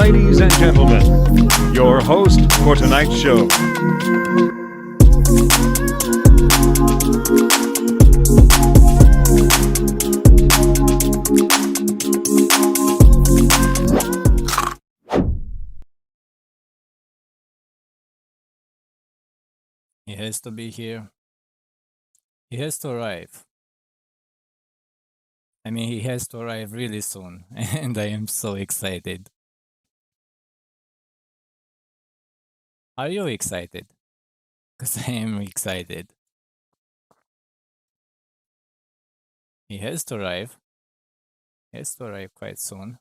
Ladies and gentlemen, your host for tonight's show. He has to be here. He has to arrive. I mean, he has to arrive really soon, and I am so excited. Are you excited? Because I am excited. He has to arrive. He has to arrive quite soon.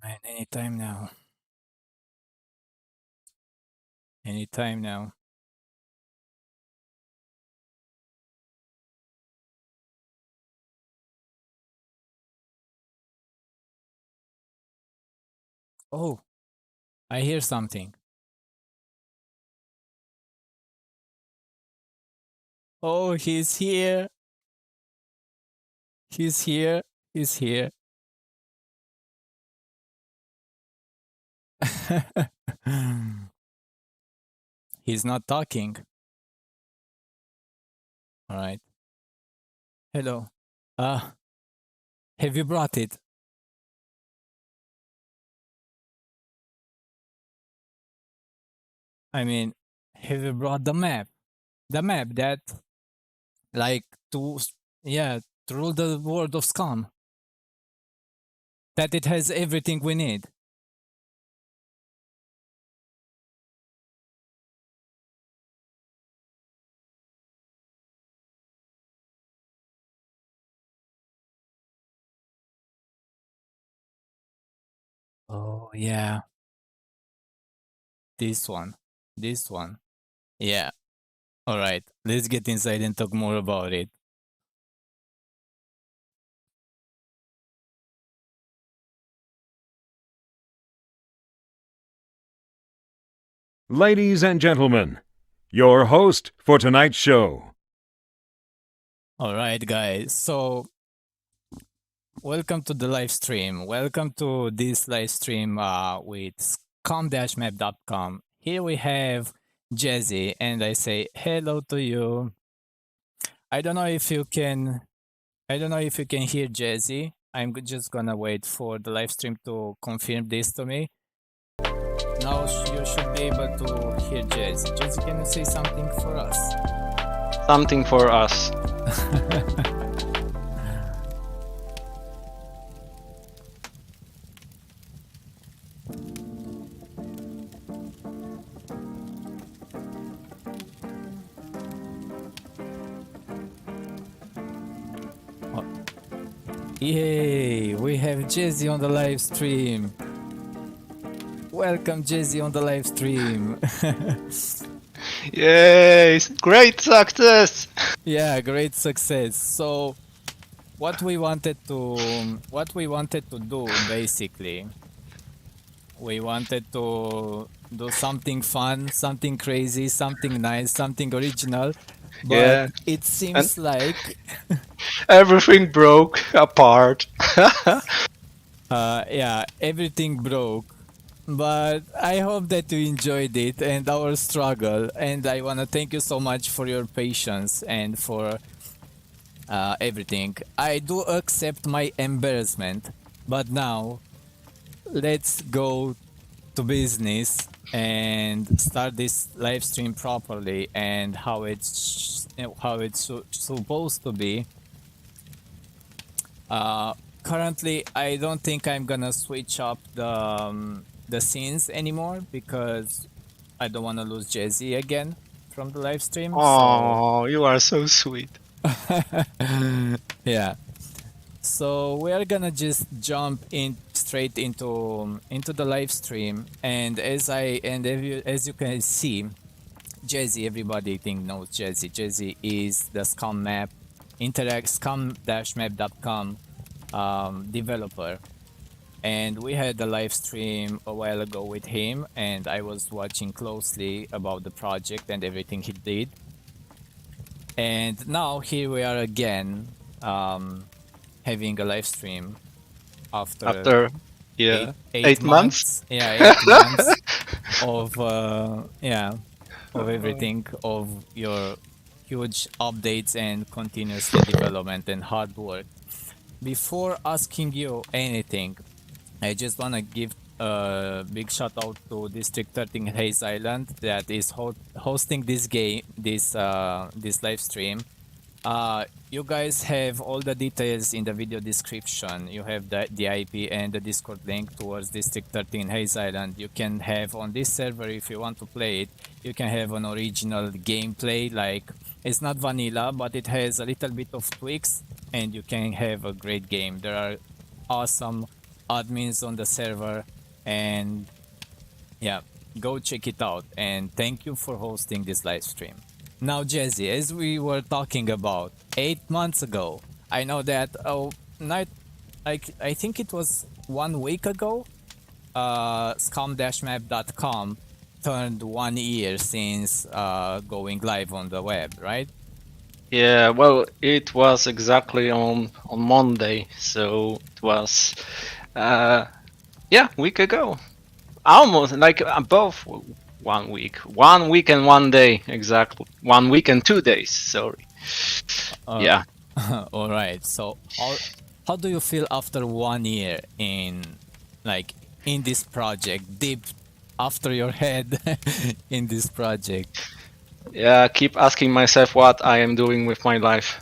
Man, anytime now. Anytime now. Oh, I hear something. Oh, he's here. He's here. He's here. He's not talking. All right. Hello. Have you brought it? I mean, have you brought the map? The map that, like, to rule the world of SCUM. That it has everything we need. Oh, yeah. This one. This one. Yeah. All right. Let's get inside and talk more about it. Ladies and gentlemen, your host for tonight's show. All right, guys. So, welcome to the live stream. Welcome to this live stream with scum-map.com. Here we have Jazzy, and I say hello to you. I don't know if you can hear Jazzy. I'm just gonna wait for the live stream to confirm this to me. Now you should be able to hear Jazzy. Jazzy, can you say something for us? Something for us. Yay! We have Jazzy on the live stream. Welcome, Jazzy, on the live stream. Yay! Great success! Yeah, great success. So, what we wanted to do basically We wanted to do something fun, something crazy, something nice, something original, but Yeah, it and seems like everything broke apart. yeah, everything broke. But I hope that you enjoyed it and our struggle. And I want to thank you so much for your patience and for everything. I do accept my embarrassment, but now let's go to business and start this live stream properly and how it's supposed to be. Currently, I don't think I'm gonna switch up the scenes anymore because I don't want to lose Jesse again from the live stream. So Oh, you are so sweet. yeah. So we are gonna just jump in straight into the live stream, and as you can see, Jesse, everybody knows Jesse. Jesse is the SCUM map, SCUM-map.com developer, and we had a live stream a while ago with him, and I was watching closely about the project and everything he did. And now here we are again, having a live stream after After, yeah, eight 8 months. Yeah, 8 months of of everything, of your huge updates and continuous development and hard work. Before asking you anything, I just want to give a big shout out to District 13 Haze Island that is hosting this game, this live stream. You guys have all the details in the video description. You have the IP and the Discord link towards District 13 Haze Island. You can have on this server, if you want to play it, you can have an original gameplay. Like, it's not vanilla, but it has a little bit of tweaks, and you can have a great game. There are awesome admins on the server, and yeah, go check it out. And thank you for hosting this live stream. Now, Jesse, as we were talking about 8 months ago, I know that I think it was 1 week ago, scum-map.com turned 1 year since going live on the web, right? Yeah, well, it was exactly on Monday, so it was, yeah, week ago, almost like above 1 week, 1 week and 1 day, exactly 1 week and 2 days. Sorry. Yeah. All right. So, how do you feel after 1 year in this project, deep after your head in this project? Yeah, keep asking myself what I am doing with my life.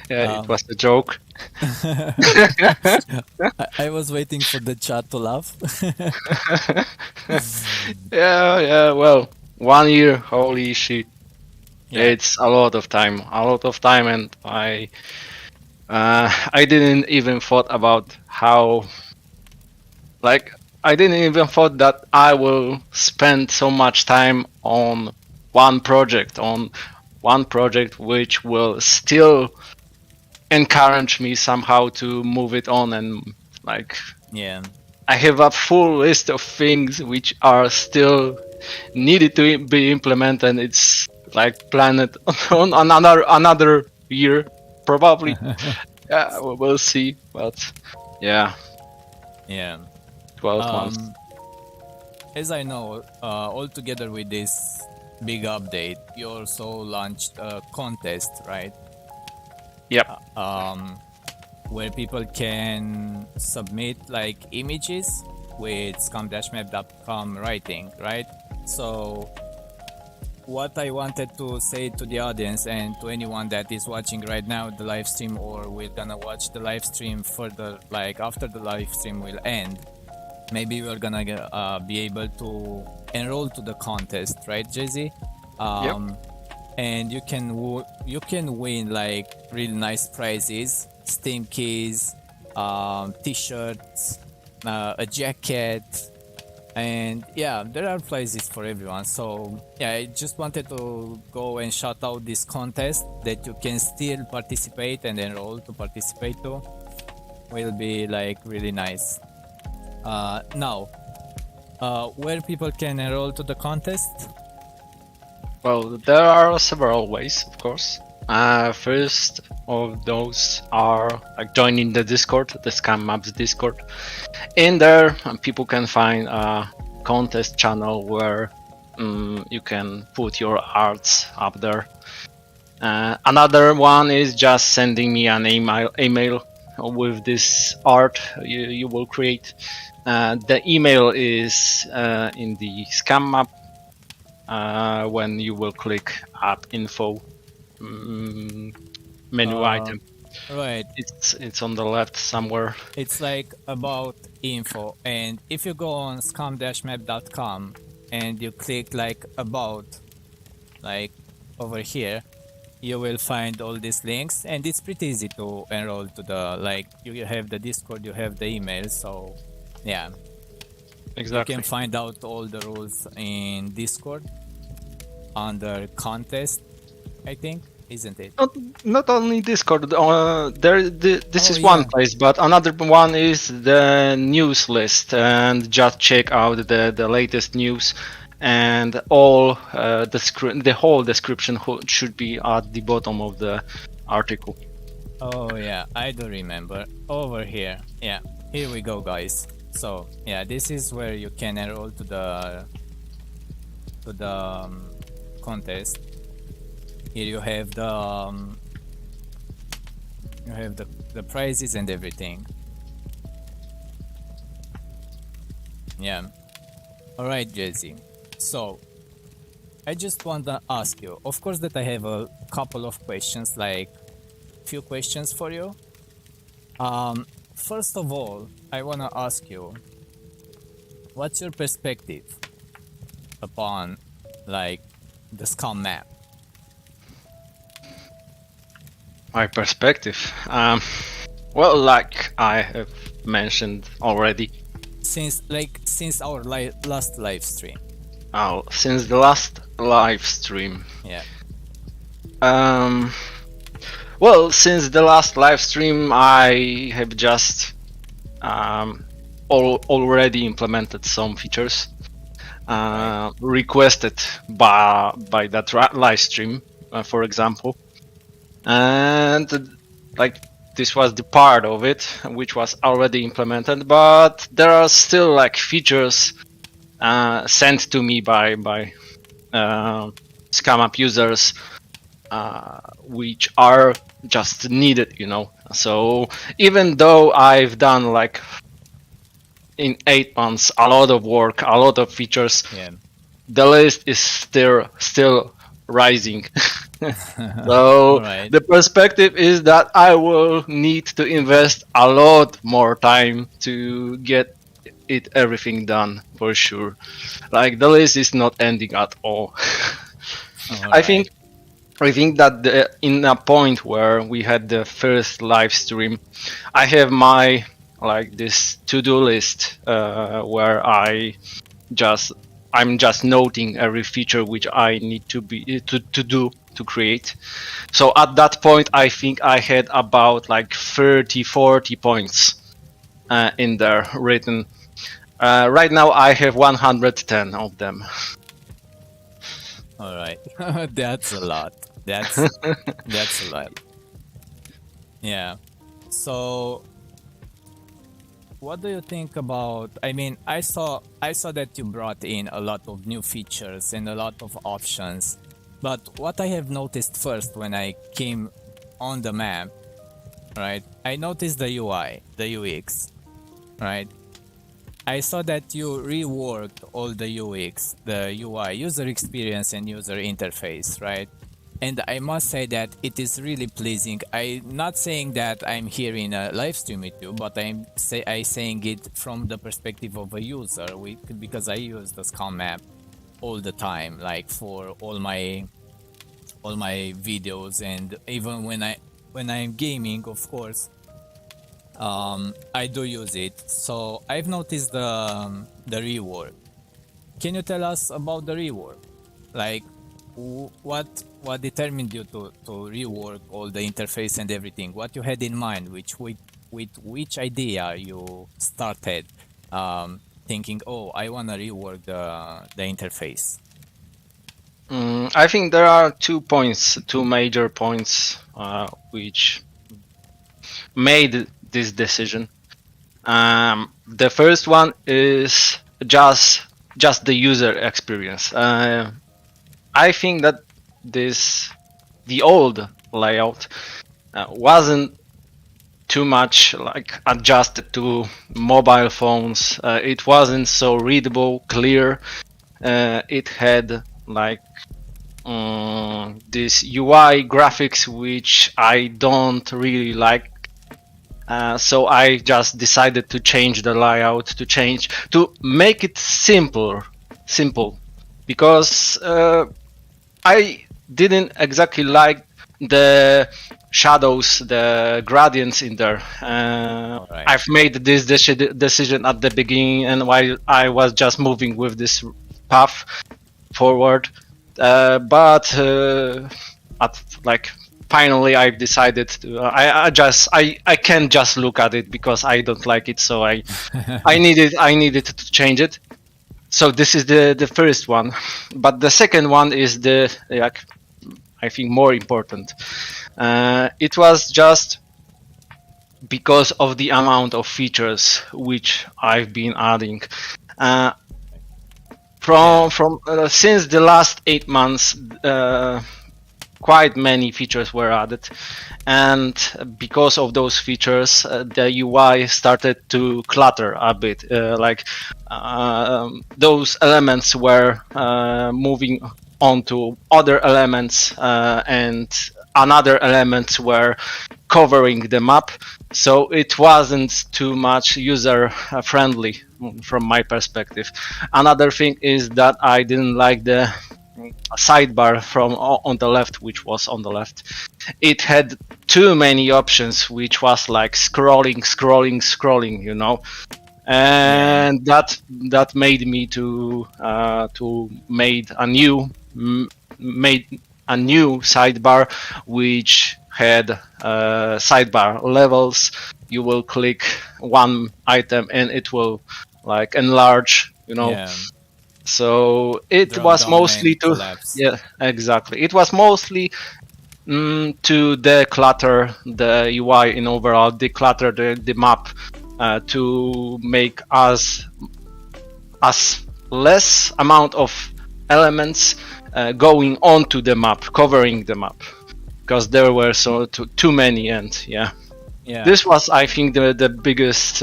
Yeah, it was a joke. I was waiting for the chat to laugh. Yeah, well, 1 year, holy shit. Yeah. It's a lot of time, and I didn't even thought about how, like, I didn't even thought that I will spend so much time on one project, which will still encourage me somehow to move it on. And like, Yeah. I have a full list of things which are still needed to be implemented. It's like planned on another year, probably. Yeah, we'll see. But yeah, Yeah. 12 months. As I know, all together with this big update, you also launched a contest, right? Yep. Where people can submit like images with scum-map.com writing, right? So what I wanted to say to the audience and to anyone that is watching right now the live stream, or we're gonna watch the live stream further, like after the live stream will end, maybe we're gonna be able to enroll to the contest, right, Jesse? Yep. And you can win like really nice prizes, Steam keys, t-shirts, a jacket, and yeah, there are prizes for everyone. So yeah, I just wanted to go and shout out this contest that you can still participate and enroll to participate to. will be like really nice. Now, where people can enroll to the contest? Well, there are several ways, of course. First of those are like joining the Discord, the SCUM Maps Discord. In there, people can find a contest channel where you can put your arts up there. Another one is just sending me an email with this art you will create. The email is in the SCUM map when you will click app info menu item. Right. It's on the left somewhere. It's like about info, and if you go on scum-map.com and you click like about, like over here, you will find all these links, and it's pretty easy to enroll to the, like, you have the Discord, you have the email, so yeah, Exactly. you can find out all the rules in Discord under contest, I think, isn't it? Not only Discord. This is Oh, one yeah. place, but another one is the news list, and just check out the latest news, and all the whole description should be at the bottom of the article. Oh yeah, I do remember. Over here. Yeah, here we go, guys. So yeah, this is where you can enroll to the contest. Here you have the prizes and everything. Yeah. All right, Jesse. So I just want to ask you. Of course, that I have a couple of questions, like few questions for you. First of all, I want to ask you, what's your perspective upon like the SCUM map? My perspective. Well, like I have mentioned already, Since our last live stream. since the last live stream. Yeah. Well, since the last live stream, I have just already implemented some features requested by that live stream, for example, and like this was the part of it which was already implemented, but there are still like features sent to me by SCUM app users which are just needed, you know. So even though I've done like in 8 months a lot of work, a lot of features, Yeah. the list is still rising. So Alright. the perspective is that I will need to invest a lot more time to get everything done for sure. Like the list is not ending at all. I think that in a point where we had the first live stream, I have my like this to-do list where I'm just noting every feature which I need to do to create. So at that point, I think I had about like 30-40 points in there written. Right now, I have 110 of them. All right. That's a lot. That's a lot. Yeah. So what do you think about, I mean, I saw that you brought in a lot of new features and a lot of options. But what I have noticed first when I came on the map, right? I noticed the UI, the UX, right? I saw that you reworked all the UX, the UI, user experience and user interface, right? And I must say that it is really pleasing. I'm not saying that I'm here in a live stream with you, but I'm saying it from the perspective of a user, because I use the SCUM map all the time, like for all my videos, and even when I'm gaming, of course. I do use it, so I've noticed the rework. Can you tell us about the rework? Like, what determined you to rework all the interface and everything? What you had in mind, which with which idea you started thinking, oh, I want to rework the interface? I think there are 2 major points which made this decision. The first one is just the user experience. I think that the old layout wasn't too much like adjusted to mobile phones. It wasn't so readable, clear. It had like this UI graphics which I don't really like. So I just decided to change the layout, to make it simple, because I didn't exactly like the shadows, the gradients in there. Right. I've made this decision at the beginning, and while I was just moving with this path forward, but at like finally I've decided to I can't just look at it because I don't like it, so I needed to change it. So this is the first one, but the second one is the like I think more important. It was just because of the amount of features which I've been adding. Since the last 8 months, quite many features were added, and because of those features, the UI started to clutter a bit. Those elements were moving on to other elements, and another elements were covering the map, so it wasn't too much user friendly from my perspective. Another thing is that I didn't like the sidebar from on the left, which was on the left. It had too many options, which was like scrolling, you know, and that made me to made a new sidebar which had sidebar levels. You will click one item and it will like enlarge, you know. Yeah. So it Drop was down mostly and to collapse. yeah, exactly. It was mostly to declutter the UI in overall, declutter the map, to make us less amount of elements going onto the map, covering the map, because there were too many, and yeah. This was, I think, the biggest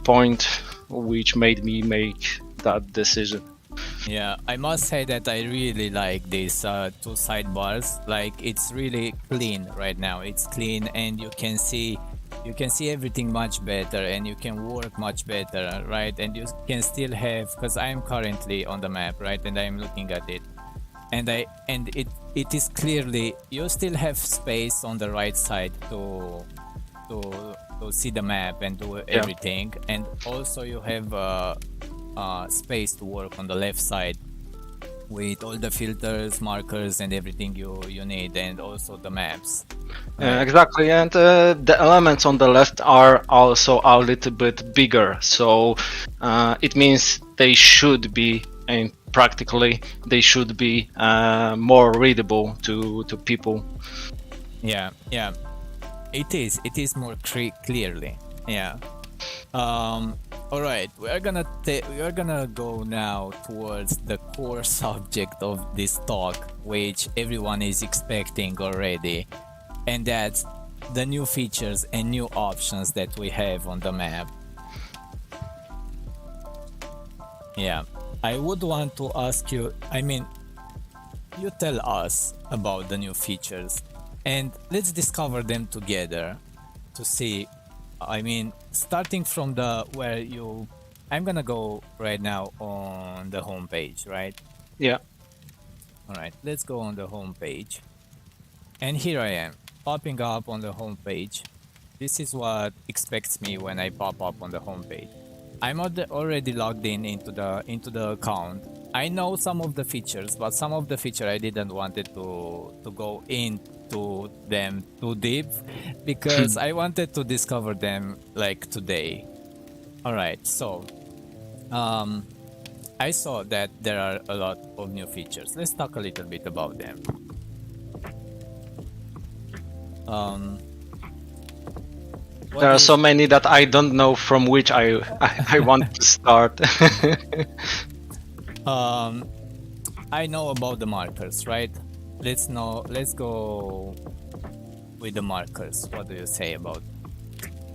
point which made me make that decision. Yeah, I must say that I really like these two sidebars. Like, it's really clean right now. It's clean, and you can see everything much better, and you can work much better, right? And you can still have, because I'm currently on the map, right, and I'm looking at it, and it is clearly you still have space on the right side to see the map and do everything, and also you have space to work on the left side with all the filters, markers, and everything you need, and also the maps. Exactly, and the elements on the left are also a little bit bigger, so it means they should be, and practically they should be more readable to people. Yeah, it is more clearly. Yeah. All right, we are gonna go now towards the core subject of this talk, which everyone is expecting already, and that's the new features and new options that we have on the map. Yeah, I would want to ask you, I mean, you tell us about the new features, and let's discover them together to see. I mean, starting from I'm gonna go right now on the home page, right? Yeah. All right, let's go on the home page. And here I am, popping up on the home page. This is what expects me when I pop up on the home page. I'm already logged into the account. I know some of the features, but some of the feature I didn't wanted to go into them too deep because I wanted to discover them like today. All right, so I saw that there are a lot of new features. Let's talk a little bit about them. There are so many that I don't know from which I want to start. I know about the markers, right? Let's go with the markers. What do you say about?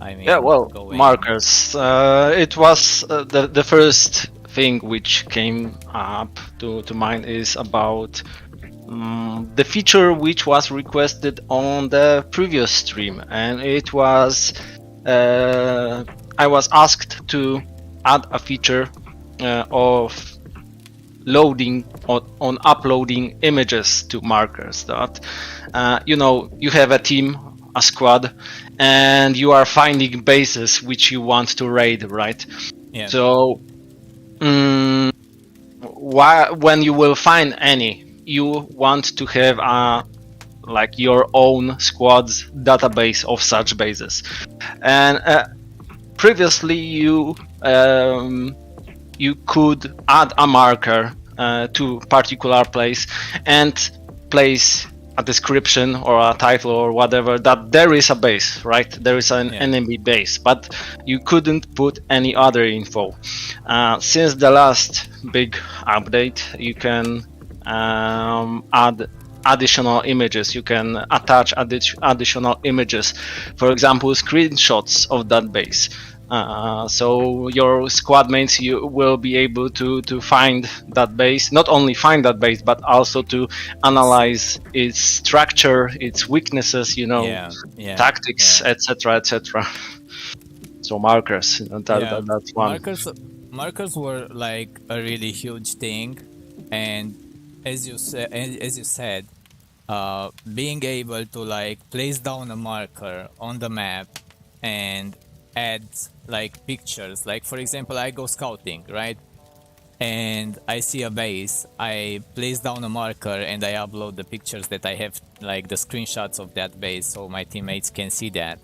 I mean, Yeah, well, going... markers. It was the first thing which came up to mind is about the feature which was requested on the previous stream, and it was I was asked to add a feature of loading on uploading images to markers. That you have a team, a squad, and you are finding bases which you want to raid, right? Yeah. So when you will find any, you want to have like your own squad's database of such bases. And previously you could add a marker to particular place and place a description or a title or whatever that there is a base, right? There is an enemy base, but you couldn't put any other info. Since the last big update, you can add additional images. You can attach additional images, for example, screenshots of that base. So your squad mates, you will be able to find that base, not only find that base, but also to analyze its structure, its weaknesses, tactics, etc., etc. So markers, that's one. Markers were like a really huge thing, and as you said, being able to like place down a marker on the map and add like pictures, like for example, I go scouting, right? And I see a base, I place down a marker and I upload the pictures that I have, like the screenshots of that base, so my teammates can see that.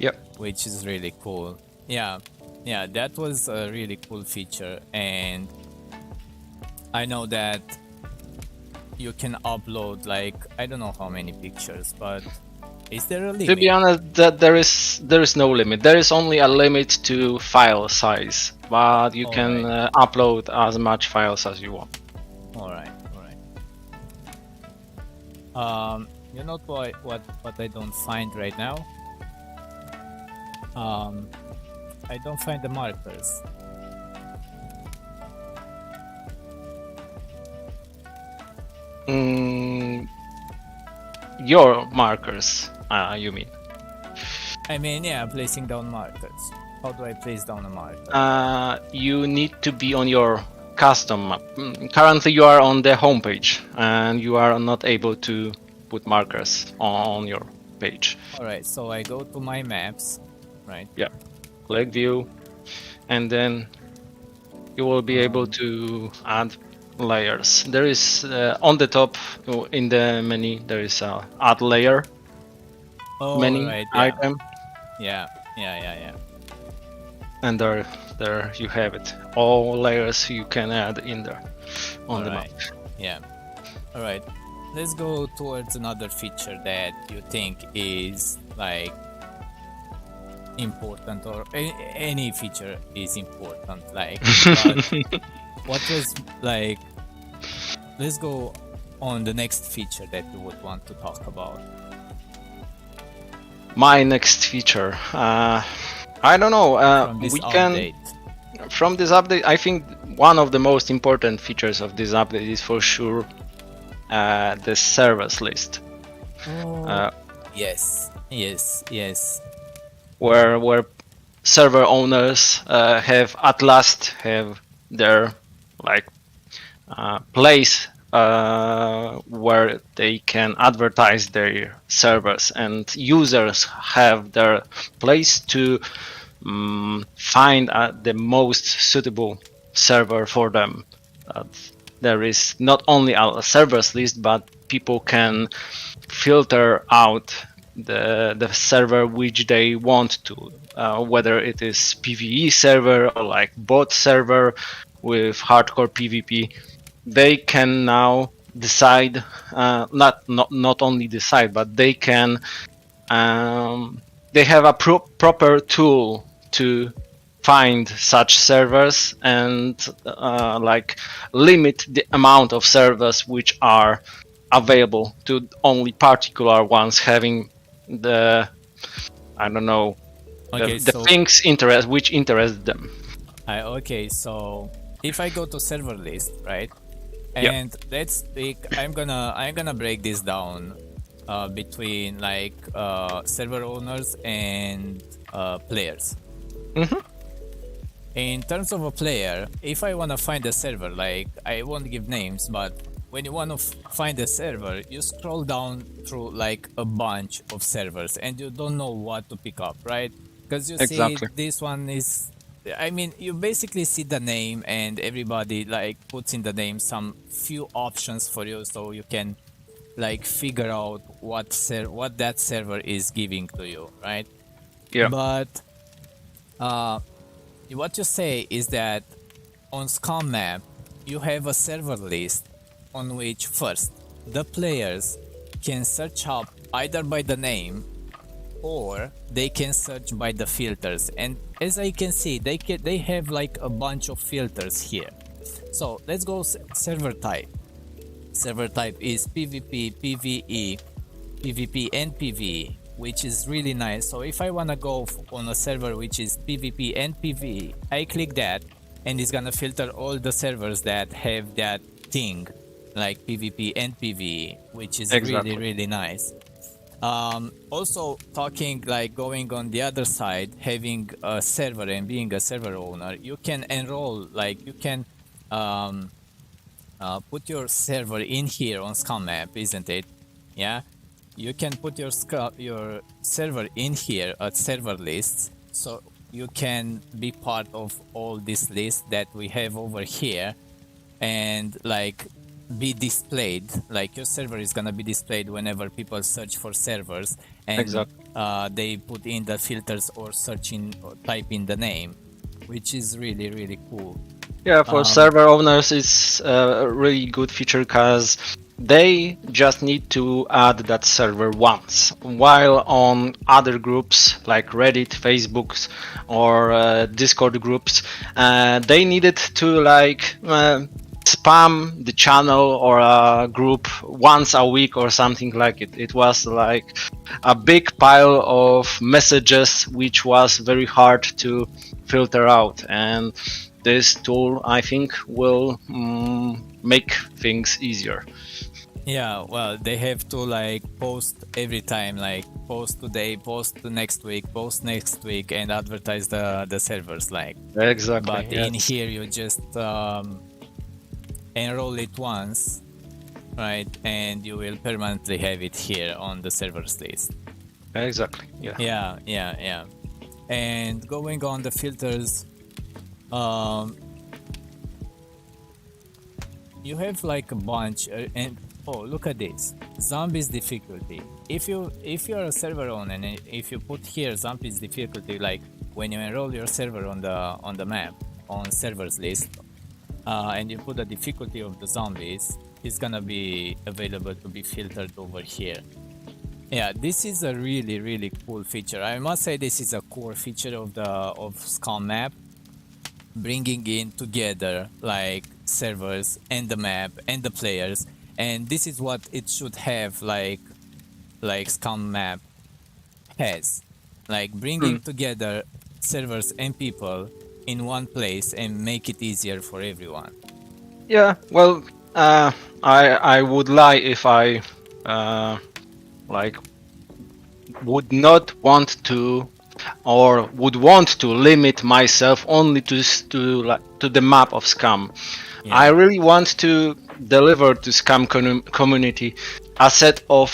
Yep. Which is really cool. Yeah, that was a really cool feature, and I know that you can upload like I don't know how many pictures, but is there a limit? To be honest, that there is no limit. There is only a limit to file size, but you can upload as much files as you want. All right. You know what I don't find right now? I don't find the markers. Your markers, you mean? I mean, yeah, placing down markers. How do I place down a marker? You need to be on your custom map. Currently you are on the homepage and you are not able to put markers on your page. Alright, so I go to my maps, right? Yeah, click view, and then you will be able to add layers. There is on the top in the menu there is a add layer menu item. Yeah. And there you have it. All layers you can add in there on the map. Yeah. All right. Let's go towards another feature that you think is like important, or any feature is important. Like, what was like? Let's go on the next feature that you would want to talk about. My next feature. I don't know. From this update, I think one of the most important features of this update is for sure the servers list. Yes. Where server owners have at last have their like place where they can advertise their servers, and users have their place to find the most suitable server for them. There is not only a servers list, but people can filter out the server which they want to, whether it is PvE server or like bot server with hardcore PvP. They can now decide, not only decide, but they can they have a proper tool to find such servers and like limit the amount of servers which are available to only particular ones having the, I don't know, Okay, the so things which interest them. okay, so if I go to server list, right? Yeah. And let's take, I'm gonna break this down between like server owners and players. Mhm. In terms of a player, if I want to find a server, like I won't give names, but when you want to find a server, you scroll down through like a bunch of servers and you don't know what to pick up, right? Because you Exactly. see this one is, I mean, you basically see the name and everybody like puts in the name some few options for you so you can like figure out what that server is giving to you, right? Yeah. But what you say is that on SCUM map you have a server list on which first the players can search up either by the name or they can search by the filters, and as I can see they have like a bunch of filters here. So let's go server type. Server type is PvP, PvE, PvP and PvE, which is really nice. So if I want to go on a server which is PvP and PvE, I click that and it's gonna filter all the servers that have that thing like PvP and PvE, which is Exactly. really nice. Also talking like going on the other side, having a server and being a server owner, you can enroll, like you can put your server in here on SCUM map, isn't it? Yeah, you can put your server in here at server lists, so you can be part of all this list that we have over here, and like be displayed, like your server is gonna be displayed whenever people search for servers, and Exactly. they put in the filters or search in or type in the name, which is really cool. Yeah, for server owners, it's a really good feature because they just need to add that server once. While on other groups like Reddit, Facebook, or Discord groups, they needed to like spam the channel or a group once a week or something like it. It was like a big pile of messages which was very hard to filter out, and this tool I think will make things easier. Yeah, well, they have to like post every time, like post today, post next week, post next week, and advertise the servers, like. Exactly. But yes. in here you just enroll it once, right, and you will permanently have it here on the servers list. Exactly. Yeah. Yeah. And going on the filters, you have like a bunch, and oh, look at this, zombies difficulty. If you're a server owner and if you put here zombies difficulty, like when you enroll your server on the map on servers list, and you put the difficulty of the zombies, it's gonna be available to be filtered over here. Yeah, this is a really cool feature. I must say this is a core feature of SCUM map, bringing in together like servers and the map and the players, and this is what it should have, like SCUM map has, like bringing together servers and people in one place and make it easier for everyone. Yeah. Well, I would lie if I like would not want to or would want to limit myself only to the map of SCUM. Yeah. I really want to deliver to SCUM community a set of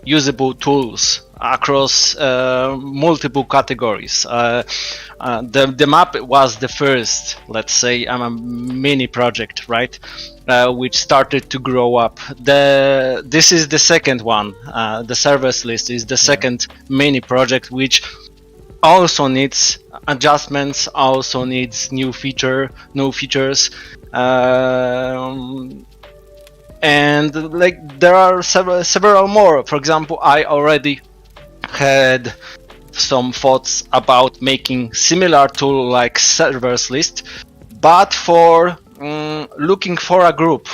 usable tools across multiple categories. The map was the first, let's say, a mini project, right? Which started to grow up. This is the second one. The servers list is the second mini project, which also needs adjustments, also needs new features, and like there are several more. For example, I already had some thoughts about making similar to like servers list, but for looking for a group.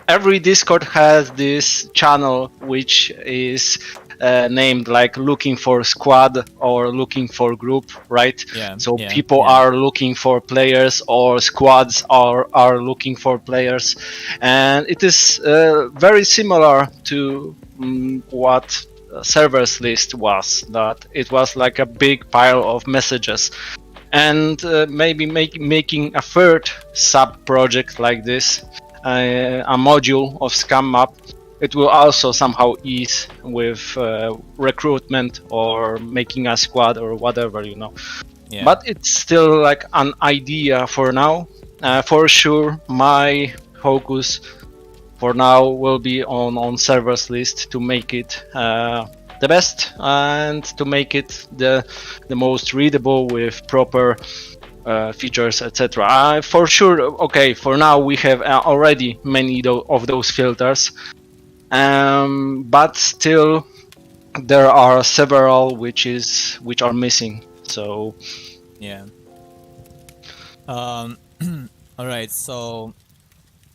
Every Discord has this channel which is named like looking for squad or looking for group, right? So people are looking for players, or squads are looking for players, and it is very similar to what servers list was. That it was like a big pile of messages, and maybe making a third sub project like this, a module of SCUM map. It will also somehow ease with recruitment or making a squad or whatever, But it's still like an idea for now. For sure, my focus for now will be on servers list to make it the best and to make it the most readable with proper features, etc. For sure, okay, for now we have already many of those filters. But still there are several which are missing. So all right, so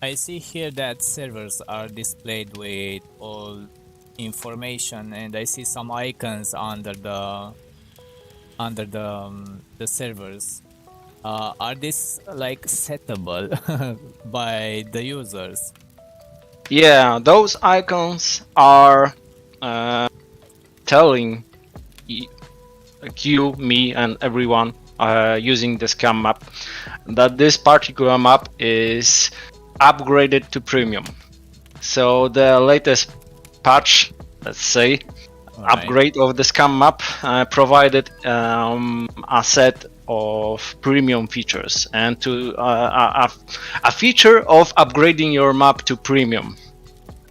I see here that servers are displayed with all information, and I see some icons under the servers. Are these like settable by the users? Yeah, those icons are telling you, me, and everyone using the SCUM map that this particular map is upgraded to premium. So the latest patch, let's say, upgrade of the SCUM map provided a set of premium features, and to a feature of upgrading your map to premium,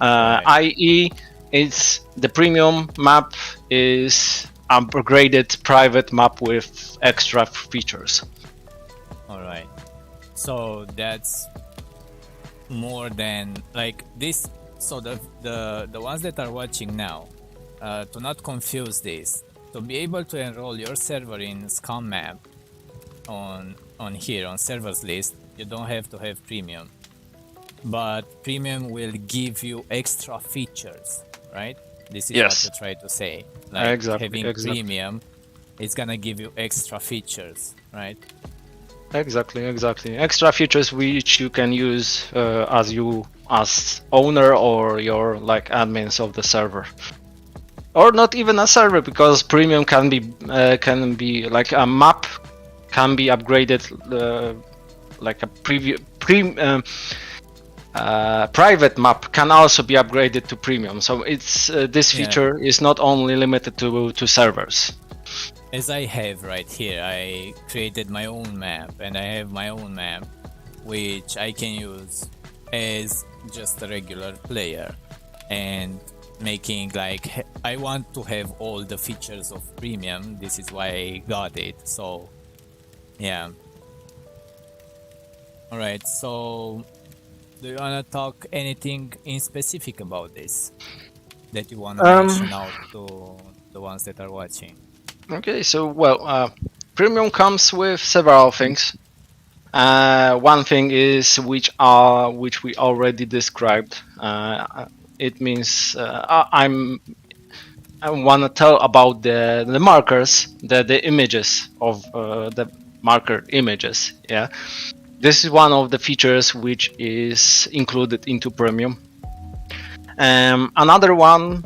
i.e. it's the premium map is upgraded private map with extra features. All right, so that's more than like this. So the ones that are watching now, to not confuse this, to be able to enroll your server in SCUM map on here on servers list, you don't have to have premium, but premium will give you extra features, right? This is what you try to say. Like having premium, it's gonna give you extra features, right? Exactly. Extra features which you can use as owner or your like admins of the server, or not even a server, because premium can be like a map can be upgraded, like a private map can also be upgraded to premium. So it's this feature is not only limited to servers. As I have right here, I created my own map, and I have my own map which I can use as just a regular player, and making like I want to have all the features of premium. This is why I got it. So yeah. All right, so do you want to talk anything in specific about this that you want to mention out to the ones that are watching? Okay, so premium comes with several things. One thing is which we already described. It means I want to tell about the markers, the images of the marker images. Yeah, this is one of the features which is included into premium. Another one,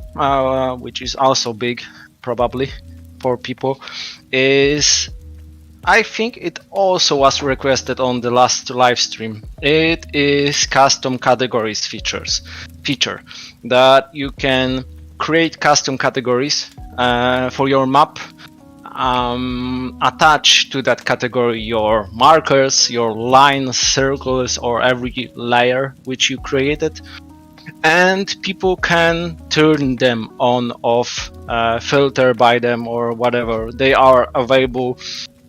which is also big, probably for people, is I think it also was requested on the last live stream. It is custom categories feature that you can create custom categories for your map. Attach to that category your markers, your lines, circles, or every layer which you created, and people can turn them on, off, filter by them, or whatever. They are available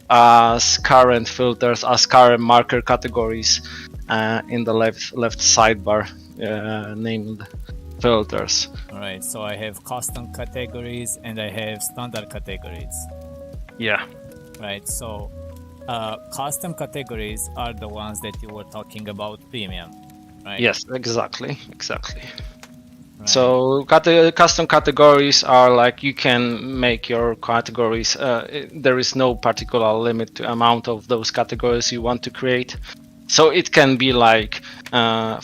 as current filters, as current marker categories in the left sidebar named filters. All right, so I have custom categories and I have standard categories. Yeah. Right, so custom categories are the ones that you were talking about premium, right? Yes, exactly. Right. So custom categories are like you can make your categories. There is no particular limit to amount of those categories you want to create. So it can be like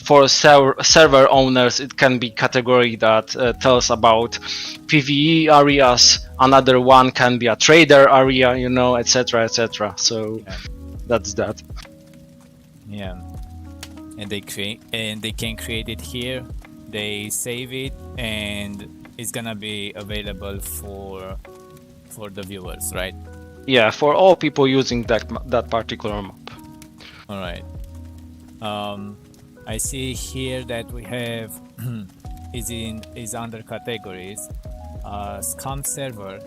for server owners, it can be category that tells about PvE areas. Another one can be a trader area, you know, etc., etc. So Yeah. that's that. Yeah, and they can create it here. They save it, and it's gonna be available for the viewers, right? Yeah, for all people using that particular map. All right. I see here that we have is under categories. SCUM server.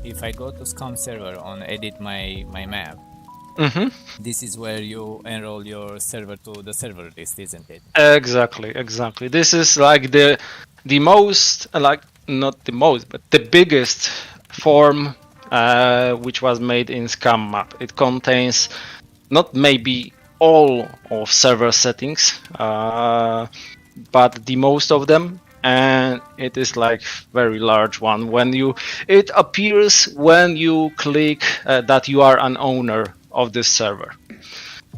If I go to SCUM server on edit my map, this is where you enroll your server to the server list, isn't it? Exactly. This is like the most, like not the most, but the biggest form which was made in SCUM map. It contains not maybe all of server settings, but the most of them, and it is like very large one. It appears when you click that you are an owner of this server,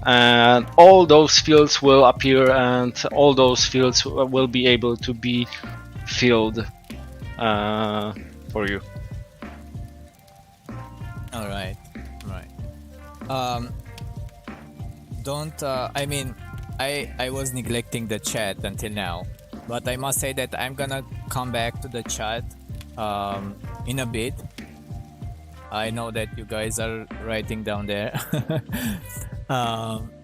and all those fields will appear, and all those fields will be able to be filled for you. All right. I was neglecting the chat until now, but I must say that I'm gonna come back to the chat in a bit. I know that you guys are writing down there.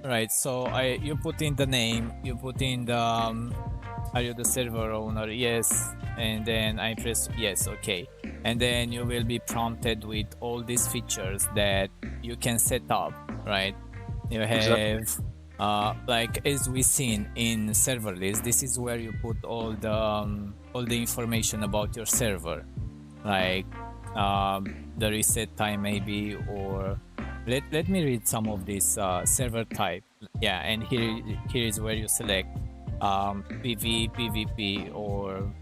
Right, so you put in the name, you put in the are you the server owner? Yes, and then I press yes, okay, and then you will be prompted with all these features that you can set up, right? You have like as we seen in server list, this is where you put all the information about your server, like the reset time maybe, or let me read some of this server type. Yeah, and here is where you select PV, PvP, or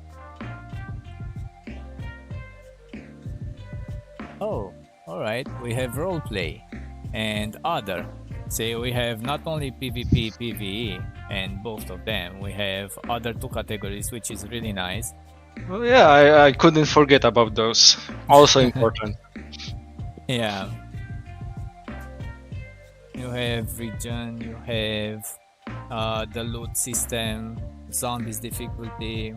oh, all right, we have roleplay and other. Say we have not only PvP, PvE, and both of them. We have other two categories, which is really nice. Well, yeah, I couldn't forget about those. Also important. Yeah. You have region, you have the loot system, zombies difficulty,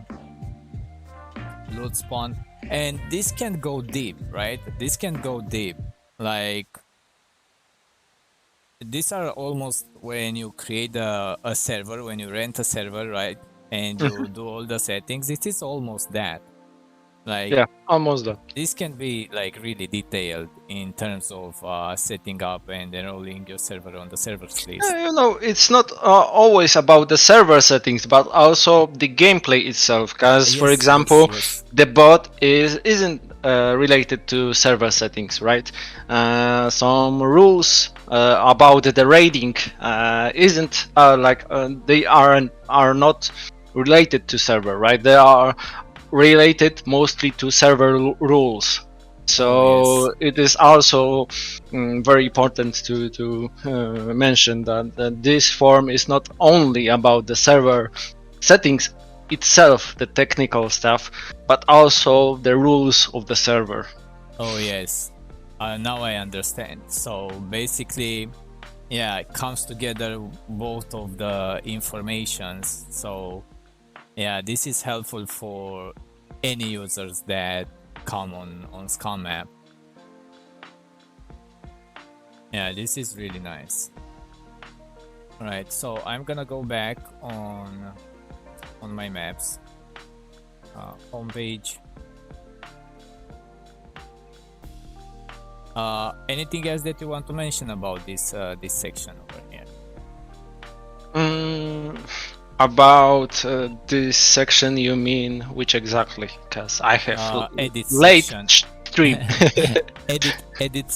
loot spawn, and this can go deep, right? This can go deep. Like, these are almost when you create a server, when you rent a server, right? And you do all the settings, it is almost that. Like, Yeah, almost that. this can be like really detailed in terms of setting up and enrolling your server on the servers list. You know, it's not always about the server settings, but also the gameplay itself. Because, for example, the bot isn't related to server settings, right? Some rules about the raiding isn't they are not related to server, right? They are related mostly to server rules. So it is also very important to mention that this form is not only about the server settings itself, the technical stuff, but also the rules of the server. Oh yes, now I understand. So basically, yeah, it comes together both of the informations. So yeah, this is helpful for any users that come on SCUM map. Yeah, this is really nice. All right, so I'm gonna go back on my maps, homepage. Anything else that you want to mention about this this section over here? About this section, you mean which exactly? Because I have Edit late section. stream. edit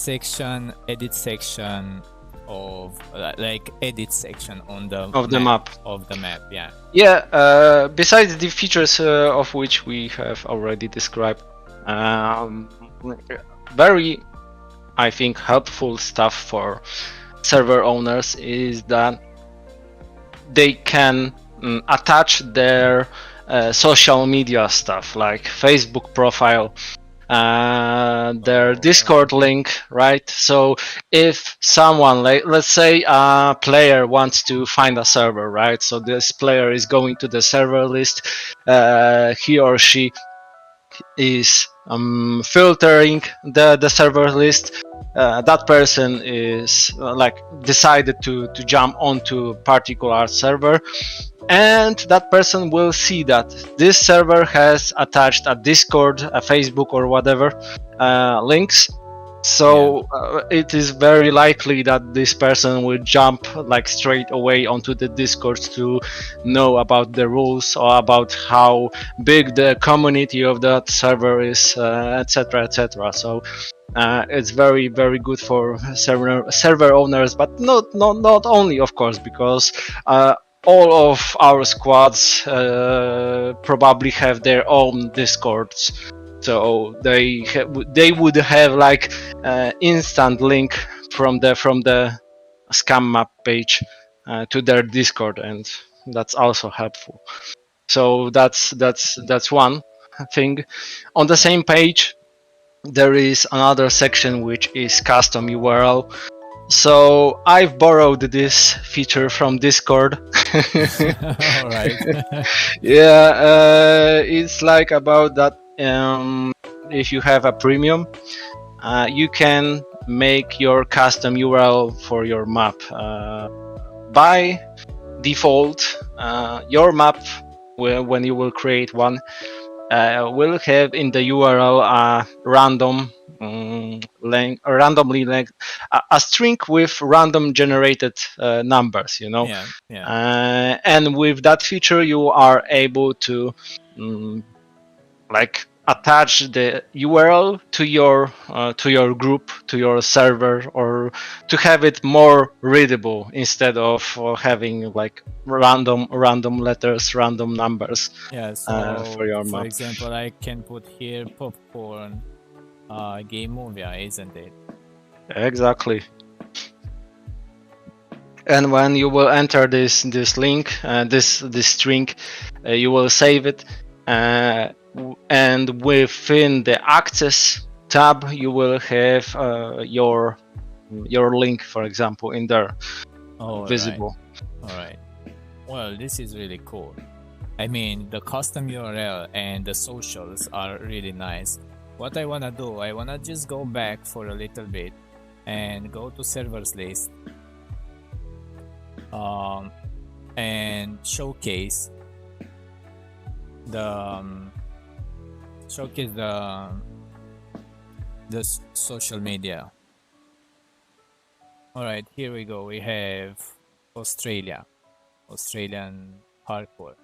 section of like edit section on the Of the map. of the map. Yeah. Yeah. Besides the features of which we have already described, very, I think, helpful stuff for server owners is that they can attach their social media stuff like Facebook profile, their Discord link, right? So if someone, like, let's say a player wants to find a server, right? So this player is going to the server list, he or she is filtering the server list. That person is like decided to jump onto a particular server, and that person will see that this server has attached a Discord, a Facebook, or whatever links. So it is very likely that this person will jump like straight away onto the Discord to know about the rules or about how big the community of that server is, etc., etc. So it's very, very good for server owners, but not only, of course, because all of our squads probably have their own Discords. So they would have like instant link from the SCUM map page to their Discord, and that's also helpful. So that's one thing. On the same page, there is another section which is custom URL. So I've borrowed this feature from Discord. All right. Yeah, it's like about that. If you have a premium, you can make your custom URL for your map. By default, your map, when you will create one, will have in the URL a random randomly length, a string with random generated numbers, you know. Yeah. And with that feature, you are able to like attach the URL to your group, to your server, or to have it more readable instead of having like random letters, random numbers. Yeah. So for your map. For example, I can put here Popcorn GameMovia, isn't it? Exactly. And when you will enter this link, this string, you will save it, and within the access tab, you will have your link, for example, in there, visible. All right. Well, this is really cool. I mean, the custom URL and the socials are really nice. What I wanna do, I wanna just go back for a little bit and go to servers list, and showcase the social media. All right, here we go. We have Australian hardcore.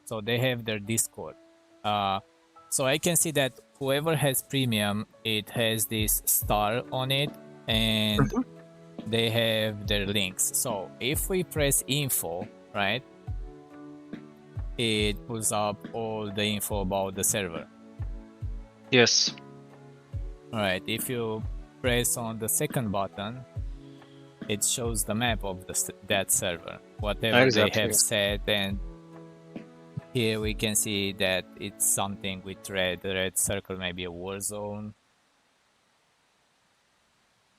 So they have their Discord. So I can see that whoever has premium, it has this star on it, and they have their links. So if we press info, right, it pulls up all the info about the server. Yes. All right. If you press on the second button, it shows the map of that server, whatever they have set, and here we can see that it's something with red circle, maybe a war zone.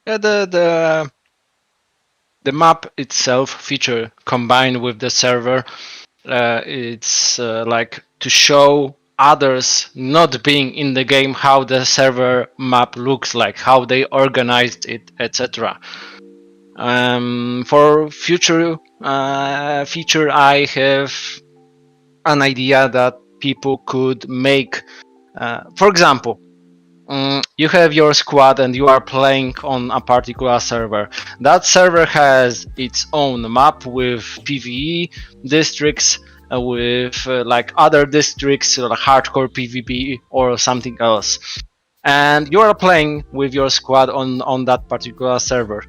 Yeah, the map itself feature combined with the server, it's like to show others not being in the game how the server map looks like, how they organized it, etc. For future feature, I have an idea that people could make. For example, you have your squad and you are playing on a particular server. That server has its own map with PvE districts, with like other districts, like hardcore PvP or something else. And you are playing with your squad on that particular server.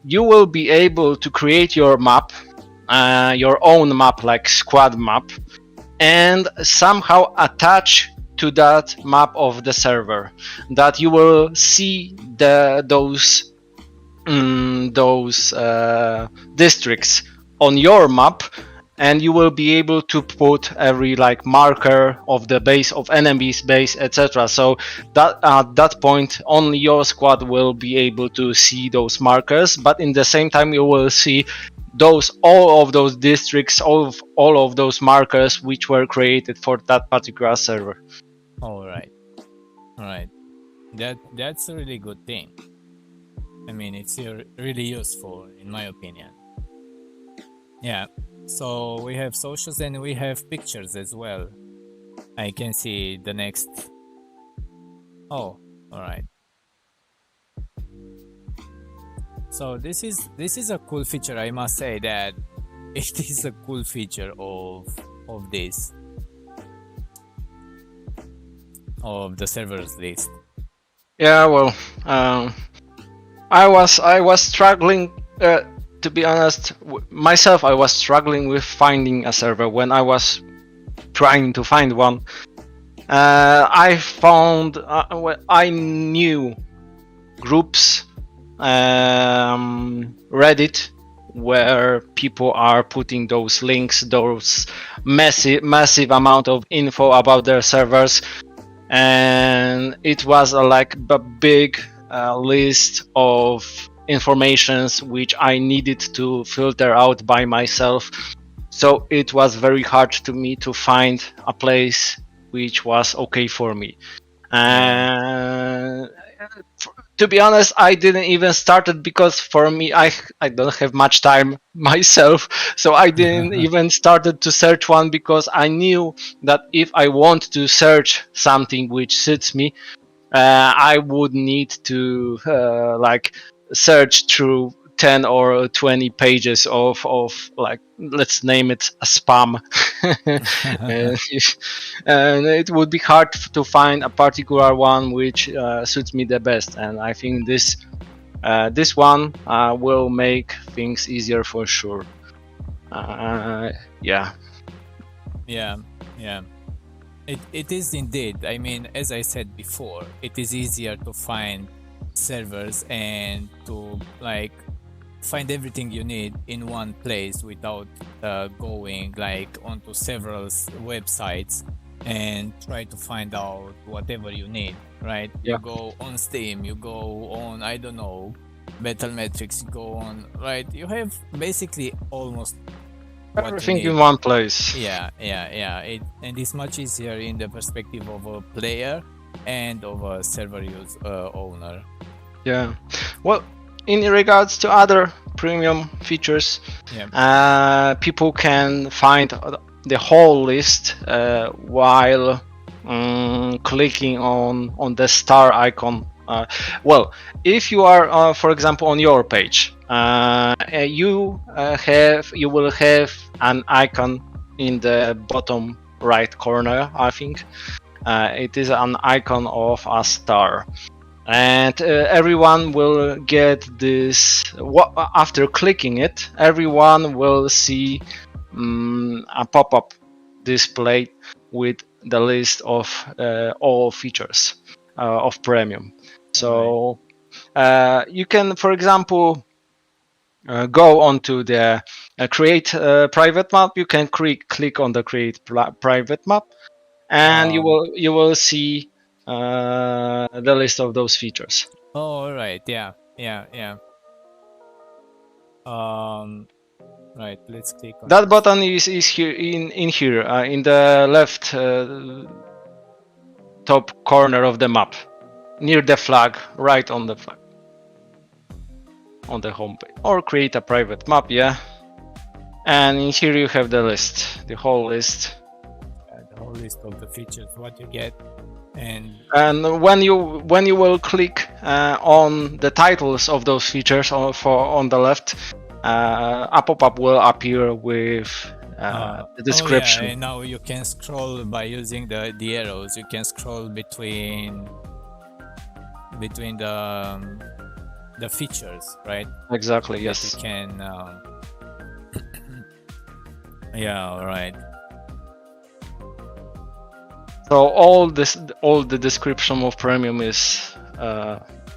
You will be able to create your map, your own map, like squad map, and somehow attach to that map of the server, that you will see those districts on your map, and you will be able to put every like marker of the base of enemies base, etc. So that at that point only your squad will be able to see those markers, but in the same time you will see all of those districts, all of those markers which were created for that particular server. All right. That's a really good thing. I mean, it's really useful in my opinion. Yeah. So we have socials and we have pictures as well. I can see the next. Oh, all right. So this is a cool feature. I must say that it is a cool feature of this, of the servers list. Yeah, well, I was struggling. To be honest, myself, I was struggling with finding a server when I was trying to find one. I found I knew groups, Reddit, where people are putting those links, those massive amount of info about their servers, and it was like a big list of informations which I needed to filter out by myself. So it was very hard to me to find a place which was okay for me. To be honest, I didn't even start it because for me, I don't have much time myself, so I didn't even started to search one, because I knew that if I want to search something which suits me, I would need to like search through 10 or 20 pages of like, let's name it a spam. And it would be hard to find a particular one which suits me the best, and I think this one will make things easier for sure. Yeah. It is indeed. I mean, as I said before, it is easier to find servers and to like find everything you need in one place without going like onto several websites and try to find out whatever you need, right? Yeah. You go on Steam, you go on, I don't know, Battle Metrics, you go on, right? You have basically almost everything in one place. Yeah. And it's much easier in the perspective of a player and of a server owner. Yeah. Well, in regards to other premium features, people can find the whole list while clicking on the star icon. Well, if you are, for example, on your page, you will have an icon in the bottom right corner. I think it is an icon of a star. And everyone will get this. After clicking it, everyone will see a pop-up display with the list of all features of premium. So you can, for example, go onto the create private map. You can click on the create private map, and you will see the list of those features. Oh, all right. Yeah. Right. Let's click on That button is here in here in the left top corner of the map, near the flag, right on the flag, on the home page. Or create a private map, yeah. And in here you have the list, the whole list. the whole list of the features, what you get, and when you will click on the titles of those features on the left, a pop-up will appear with the description. Oh yeah, and now you can scroll by using the arrows. You can scroll between the features, right? Exactly, That yes. you can yeah, all right. So all the description of premium is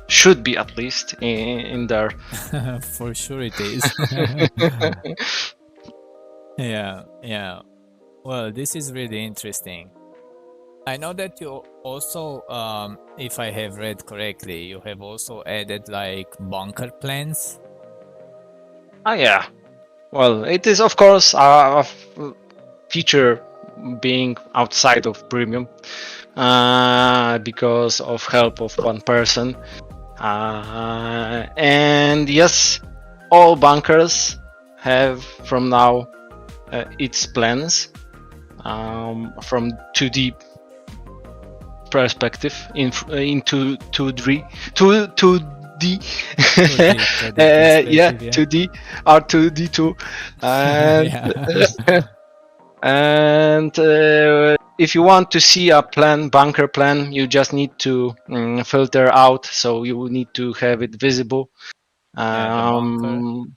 should be at least in there. For sure it is. Yeah. Well, this is really interesting. I know that you also, if I have read correctly, you have also added like bunker plans. Ah, yeah. Well, it is of course a feature being outside of premium because of help of one person. And yes, all bunkers have from now its plans from 2D perspective into 2D. 2D. Yeah, 2D R2D2 and and if you want to see a bunker plan, you just need to filter out, so you will need to have it visible. The bunker.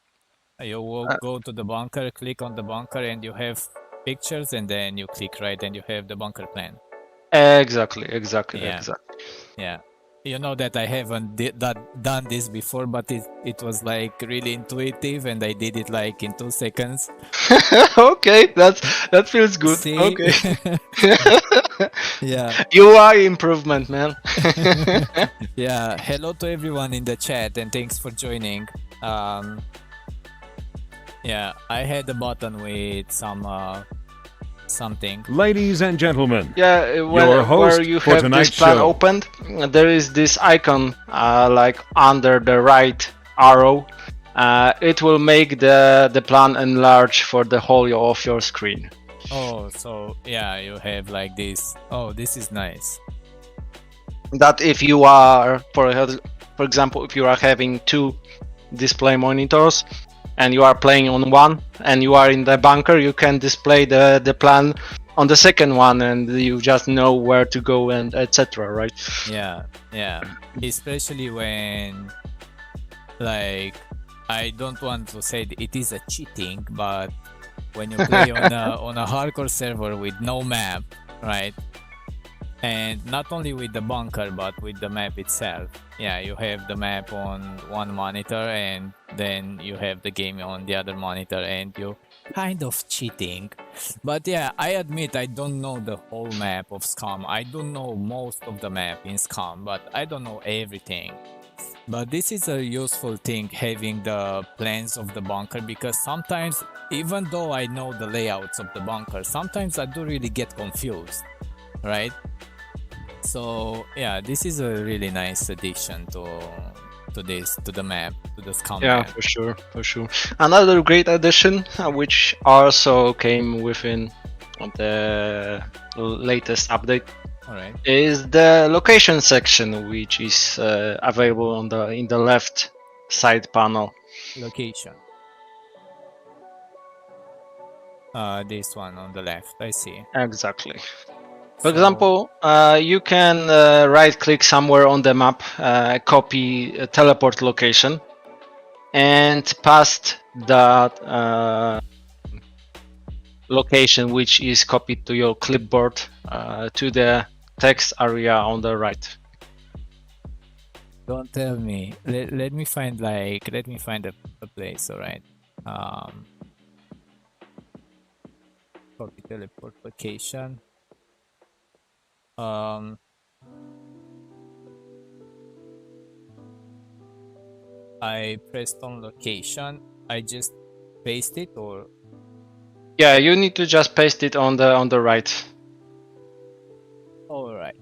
You will go to the bunker, click on the bunker, and you have pictures, and then you click right, and you have the bunker plan. Exactly. Yeah. You know that I haven't done this before, but it was like really intuitive, and I did it like in 2 seconds. Okay, that feels good. See? Okay. Yeah. UI improvement, man. Yeah. Hello to everyone in the chat, and thanks for joining. Yeah, I had a button with something. Ladies and gentlemen, Yeah, your host where you for have tonight's this plan show. opened, there is this icon like under the right arrow. It will make the plan enlarge for the whole of your screen. Oh, so yeah, you have like this. Oh, this is nice. That if you are, for example, if you are having 2 display monitors and you are playing on one and you are in the bunker, you can display the plan on the second one and you just know where to go and etc. Right? Yeah. Especially when, like, I don't want to say it is a cheating, but when you play on a hardcore server with no map, right? And not only with the bunker, but with the map itself. Yeah, you have the map on one monitor, and then you have the game on the other monitor, and you kind of cheating. But yeah, I admit I don't know the whole map of SCUM. I don't know most of the map in SCUM, but I don't know everything. But this is a useful thing, having the plans of the bunker, because sometimes, even though I know the layouts of the bunker, sometimes I do really get confused, right? So yeah, this is a really nice addition to the map, to the SCUM map. For sure. Another great addition, which also came within the latest update, is the location section, which is available in the left side panel. Location. This one on the left, I see. Exactly. For example, you can right-click somewhere on the map, copy a teleport location, and paste that location, which is copied to your clipboard, to the text area on the right. Don't tell me. Let me find a place. All right. Copy teleport location. I pressed on location. I just paste it or? Yeah, you need to just paste it on the right. All right.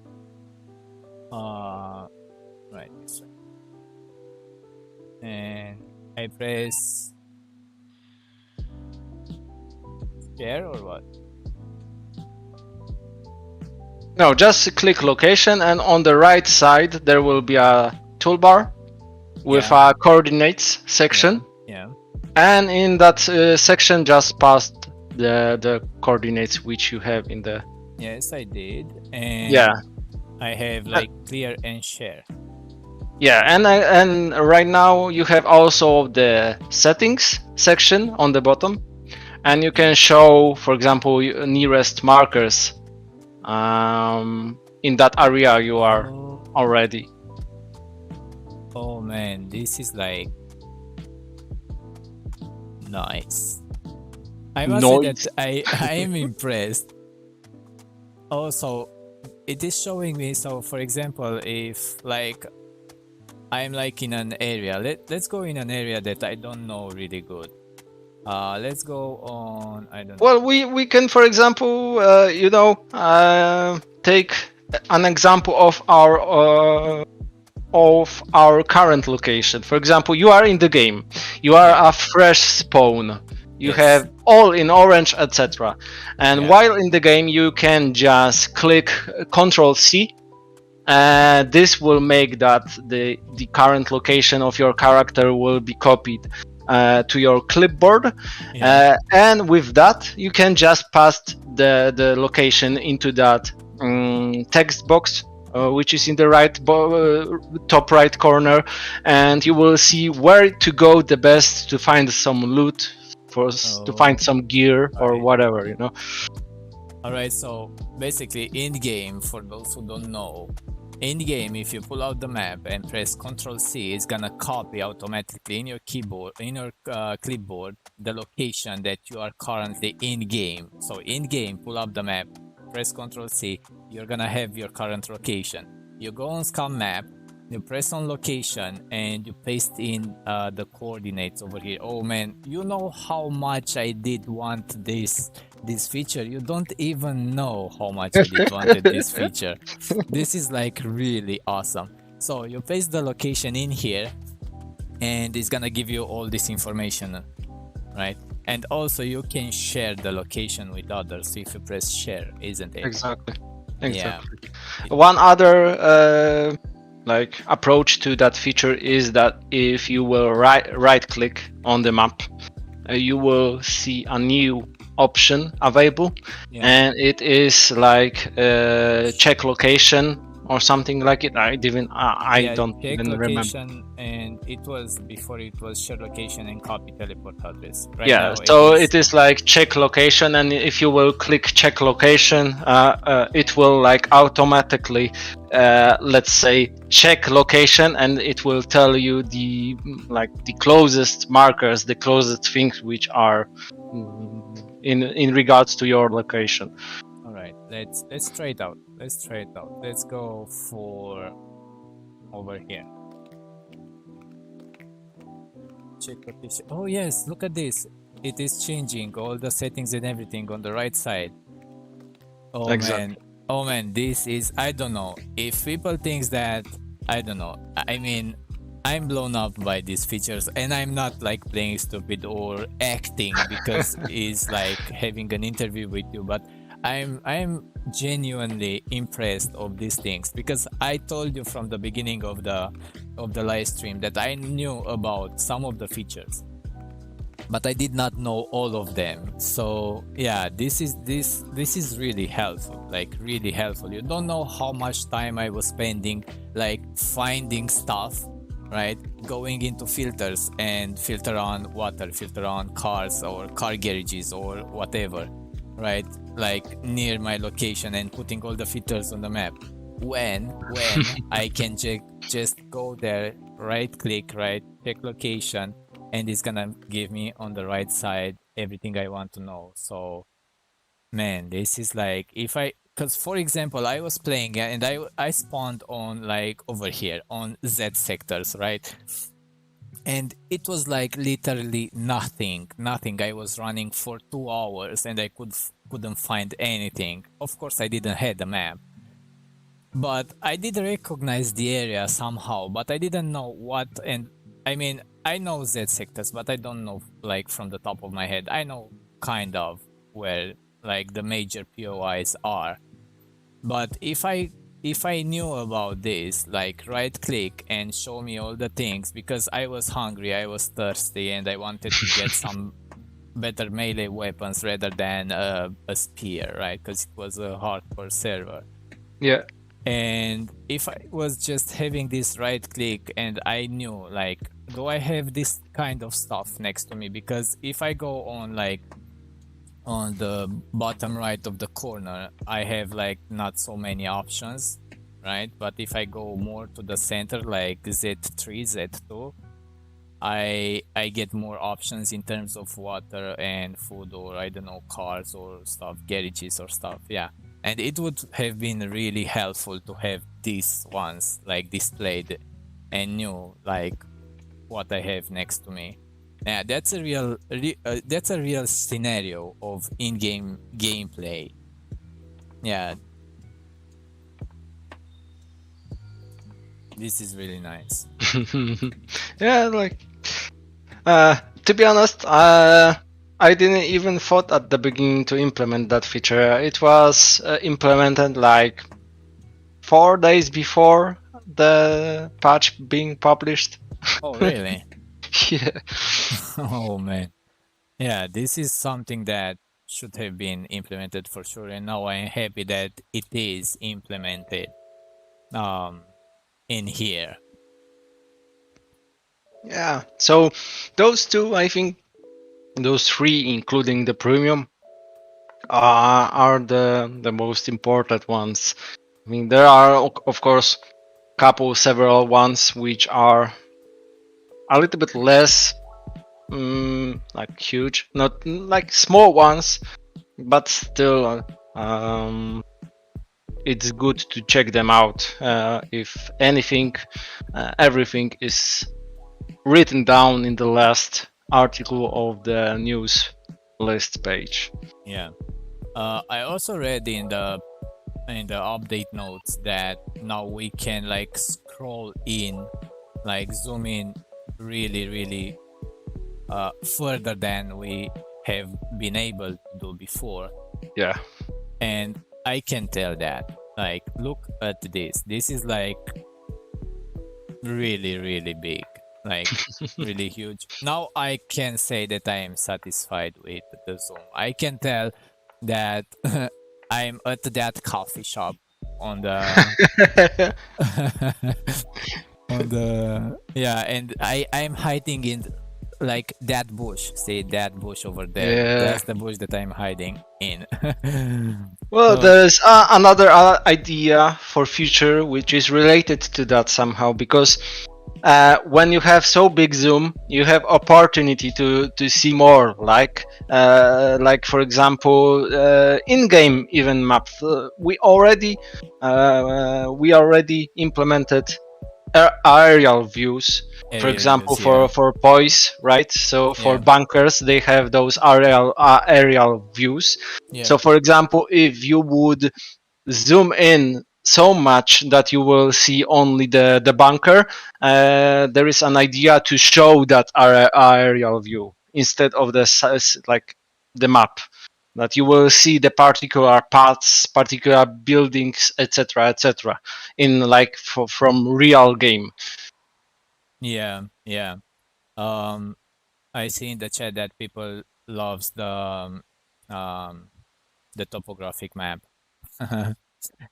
Right this way. And I press share or what? No, just click location, and on the right side there will be a toolbar with a coordinates section. Yeah. And in that section, just paste the coordinates which you have in the. Yes, I did. And Yeah. I have like clear and share. Yeah, and right now you have also the settings section on the bottom, and you can show, for example, nearest markers in that area you are already. Oh man, this is like nice. I must say that I am impressed. Also, it is showing me. So, for example, if like I'm like in an area, let's go in an area that I don't know really good. Let's go on. I don't know. Well, we can, for example, take an example of our current location. For example, you are in the game. You are a fresh spawn. You have all in orange, etc. And while in the game, you can just click Ctrl C. This will make that the current location of your character will be copied to your clipboard, and with that you can just paste the location into that text box, which is in the top right corner, and you will see where to go the best to find some loot, to find some gear or whatever, you know. All right, so basically in game, for those who don't know, in game, if you pull out the map and press Ctrl C, it's gonna copy automatically in your keyboard, in your clipboard, the location that you are currently in game. So in game, pull up the map, press Ctrl C, you're gonna have your current location. You go on SCUM map, you press on location, and you paste in the coordinates over here. Oh man, you know how much I did want this feature. You don't even know how much I did wanted this feature. This is like really awesome. So you paste the location in here, and it's gonna give you all this information, right? And also you can share the location with others if you press share, isn't it? Exactly. Yeah. One other approach to that feature is that if you will right click on the map, you will see a new option available, and it is like check location or something like it. I don't even remember. And it was before, it was share location and copy teleport address. Right now, so it is like check location, and if you will click check location, it will like automatically, let's say, check location, and it will tell you the closest markers, the closest things which are in regards to your location. All right, let's try it out. Let's go for over here. Check location. Oh yes, look at this. It is changing all the settings and everything on the right side. Oh man. Oh man, this is, I don't know. If people think that, I don't know. I mean, I'm blown up by these features, and I'm not like playing stupid or acting because it's like having an interview with you, but I'm genuinely impressed of these things, because I told you from the beginning of the live stream that I knew about some of the features, but I did not know all of them. So yeah, this is really helpful, like really helpful. You don't know how much time I was spending like finding stuff, right? Going into filters and filter on water, filter on cars or car garages or whatever, right? Like near my location, and putting all the filters on the map. When I can just go there, right click, right, check location, and it's gonna give me on the right side everything I want to know. So man, this is like, because for example, I was playing and I spawned on like over here on Z sectors, right? and it was like literally nothing. I was running for 2 hours and I couldn't find anything. Of course, I didn't have the map, but I did recognize the area somehow, but I didn't know what. And I mean, I know Z sectors, but I don't know like from the top of my head. I know kind of where like the major POIs are, but if I knew about this, like right click and show me all the things, because I was hungry, I was thirsty, and I wanted to get some better melee weapons rather than a spear, right? Because it was a hardcore server. Yeah. And if I was just having this right click and I knew like, do I have this kind of stuff next to me? Because if I go on like on the bottom right of the corner, I have like not so many options, right? But if I go more to the center, like Z3, Z2, I get more options in terms of water and food, or I don't know, cars or stuff, garages or stuff. Yeah. And it would have been really helpful to have these ones like displayed and knew like what I have next to me. Yeah, that's a real scenario of in-game gameplay. Yeah, this is really nice. Yeah, like to be honest, I didn't even thought at the beginning to implement that feature. It was implemented like 4 days before the patch being published. Oh, really? Yeah. Oh man. Yeah, this is something that should have been implemented for sure, and now I'm happy that it is implemented in here. Yeah. So those two, I think, those three, including the premium, are the most important ones. I mean, there are of course several ones which are a little bit less like huge, not like small ones, but still it's good to check them out. If anything, everything is written down in the last article of the news list page. Yeah. I also read in the update notes that now we can like scroll in, like zoom in really further than we have been able to do before. Yeah. And I can tell that, like, look at this. This is like really big, like really huge. Now I can say that I am satisfied with the zoom. I can tell that I'm at that coffee shop on the on the yeah, and I'm hiding in like that bush. See that bush over there? Yeah. That's the bush that I'm hiding in. Well, there's another idea for future which is related to that somehow, because when you have so big zoom, you have opportunity to see more, like for example in-game even maps. We already implemented aerial views, for example, for POIs, right? So for bunkers, they have those aerial views. Yeah. So for example, if you would zoom in so much that you will see only the bunker, there is an idea to show that aerial view instead of the map, that you will see the particular paths, particular buildings, etc., in like from real game. Yeah. I see in the chat that people loves the topographic map.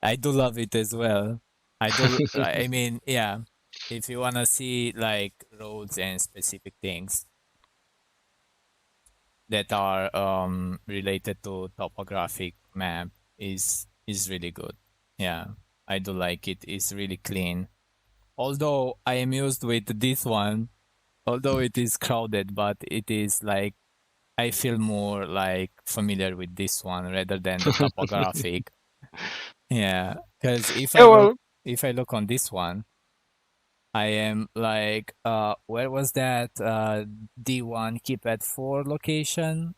I do love it as well. I do. I mean, yeah. If you wanna see like roads and specific things that are related to topographic map is really good. Yeah, I do like it. It's really clean. Although I am used with this one, although it is crowded, but it is like I feel more like familiar with this one rather than the topographic. Yeah, because if I look on this one, I am like, where was that? D1 keep at 4 location.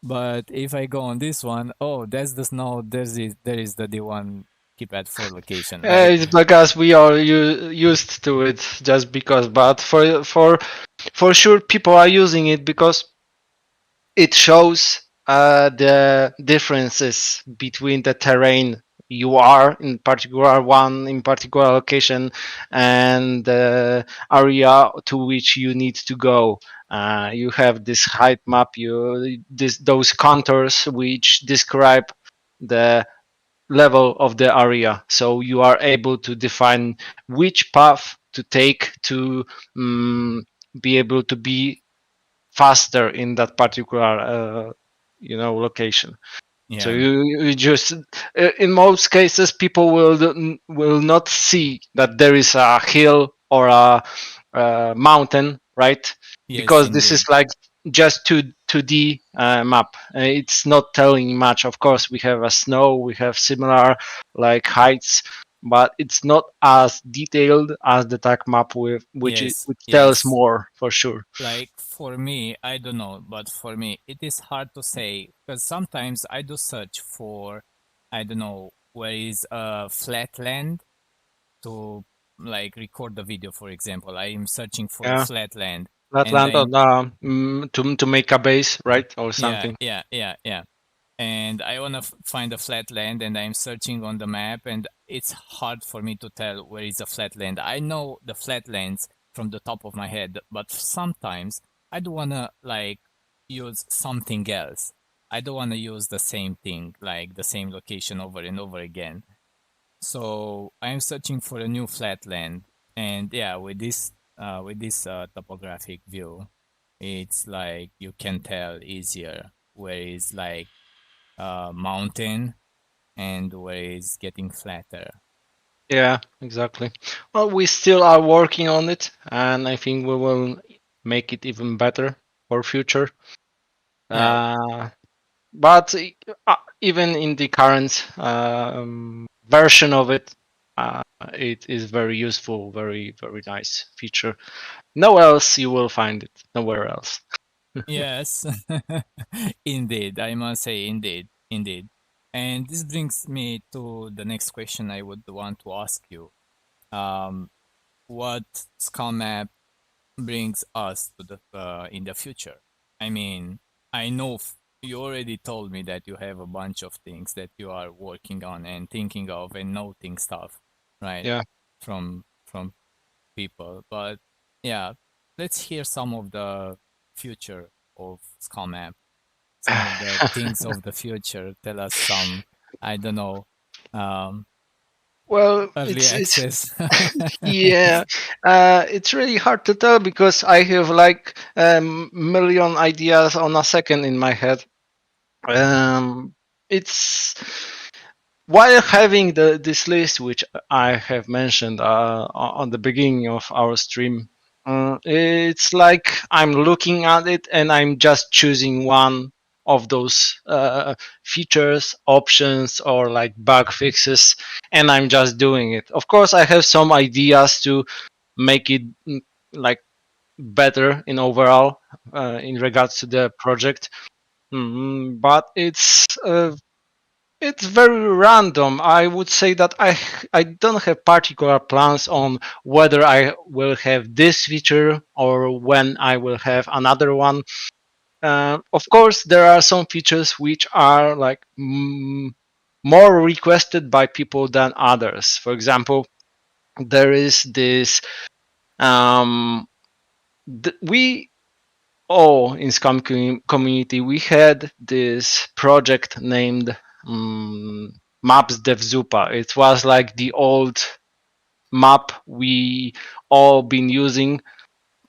But if I go on this one, oh, that's the snow. There is the D1 keep at 4 location, right? It's because we are used to it just because, but for sure people are using it because it shows the differences between the terrain you are in particular one in particular location and the area to which you need to go. You have this height map, those contours which describe the level of the area, so you are able to define which path to take to be able to be faster in that particular location. So Yeah. you just in most cases people will not see that there is a hill or a mountain, right? Yes, Because this is indeed. like just 2D map. It's not telling much. Of course, we have a snow, we have similar like heights, but it's not as detailed as the tag map with Yes, which tells yes. more for sure. Like for me, I don't know, but for me, it is hard to say because sometimes I do search for, I don't know, where is a flat land to like record the video, for example. I am searching for a Yeah, flat land and Flatland I, on to make a base, right, or yeah, something. yeah, yeah, yeah. And I want to find a flat land and I'm searching on the map and it's hard for me to tell where is a flat land. I know the flat lands from the top of my head, but sometimes I do want to like use something else. I don't want to use the same thing, like the same location over and over again. So I'm searching for a new flat land. And yeah, with this topographic view, it's like you can tell easier where is like mountain and where it's getting flatter. Yeah, exactly. Well, we still are working on it, and I think we will make it even better for future. Yeah, Uh, but even in the current version of it, it is very useful, very nice feature. Nowhere else you will find it. Nowhere else. yes, indeed. I must say, indeed, indeed. And this brings me to the next question I would want to ask you. Um, what Skull Map brings us to the in the future? I mean, I know you already told me that you have a bunch of things that you are working on and thinking of and noting stuff, right? Yeah. From people. But yeah, let's hear some of the future of Skull Map, some of the things of the future. Tell us some, I don't know, um, Well, early it's access. yeah, it's really hard to tell because I have like million ideas on a second in my head. It's while having this list, which I have mentioned on the beginning of our stream. It's like I'm looking at it and I'm just choosing one of those features, options, or like bug fixes, and I'm just doing it. Of course, I have some ideas to make it like better in overall in regards to the project. But it's very random. I would say that I don't have particular plans on whether I will have this feature or when I will have another one. Of course, there are some features which are like more requested by people than others. For example, there is this we all in SCUM community we had this project named Maps DevZupa. It was like the old map we all been using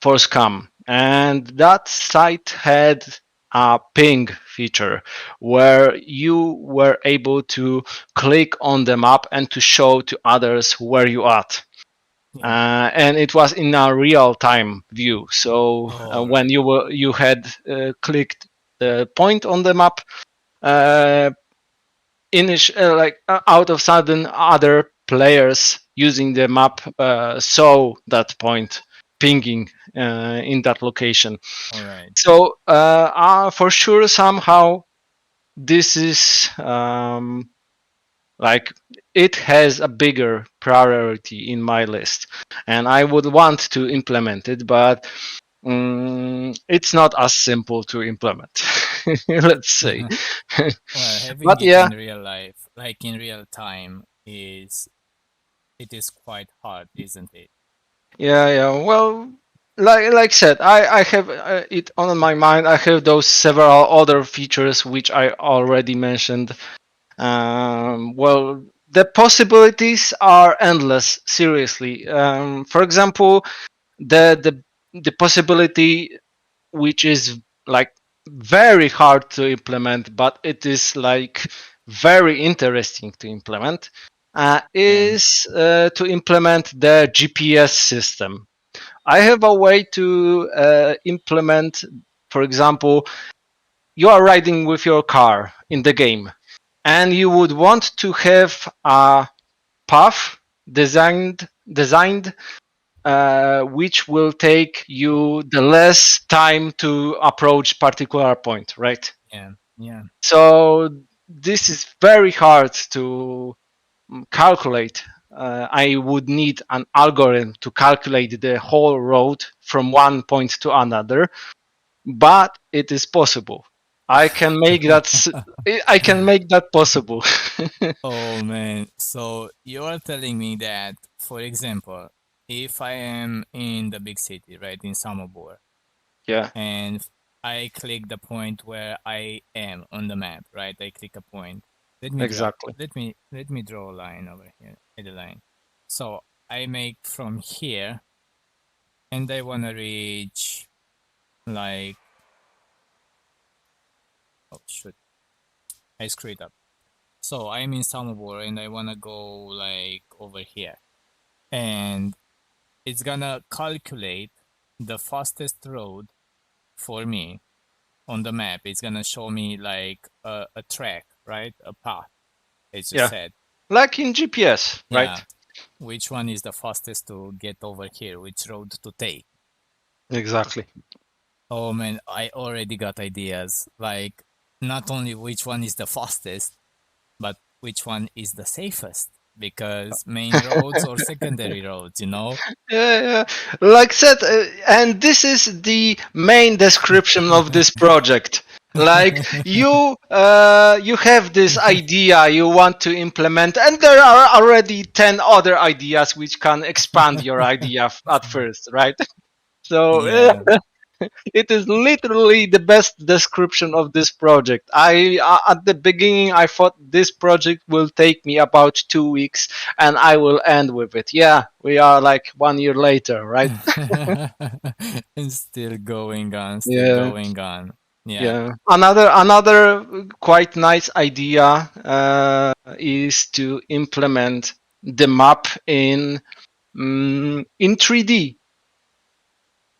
for SCUM, and that site had a ping feature where you were able to click on the map and to show to others where you are at. Yeah. And it was in a real time view. So All when right. you had clicked the point on the map, like out of sudden other players using the map saw that point pinging in that location. All right. So for sure, somehow this is like it has a bigger priority in my list, and I would want to implement it, but it's not as simple to implement. Let's say. Well, having But it yeah, in real life, like in real time, it is quite hard, isn't it? yeah. Well, like said, I have it on my mind. I have those several other features which I already mentioned. Well, the possibilities are endless. Seriously. For example, the possibility which is like very hard to implement, but it is like very interesting to implement, is to implement the GPS system. I have a way to implement, for example, you are riding with your car in the game, and you would want to have a path designed which will take you the less time to approach particular point, right? Yeah, yeah, So this is very hard to calculate. I would need an algorithm to calculate the whole road from one point to another, but it is possible. I can make that. I can make that possible. Oh man, so you're telling me that, for example, if I am in the big city, right, in Samabor, Yeah, and I click the point where I am on the map, right? I click a point. exactly. Let me draw a line over here, at the line. So I make from here, and I wanna reach like, oh shoot, I screwed up. So I'm in Samabor and I wanna go like over here, and it's gonna calculate the fastest road for me on the map. It's gonna show me like a track, right? A path, as you Yeah, said. like in GPS, Yeah. right? Which one is the fastest to get over here? Which road to take? Exactly. Oh man, I already got ideas. Like, not only which one is the fastest, but which one is the safest. Because main roads or secondary roads, you know? Yeah. Like said, and this is the main description of this project. Like you have this idea you want to implement, and there are already 10 other ideas which can expand your idea at first, right? So Yeah. it is literally the best description of this project. I at the beginning I thought this project will take me about 2 weeks and I will end with it. Yeah, we are like 1 year later, right? And still going on, still Yeah, going on. Yeah. yeah. Another quite nice idea is to implement the map in 3D.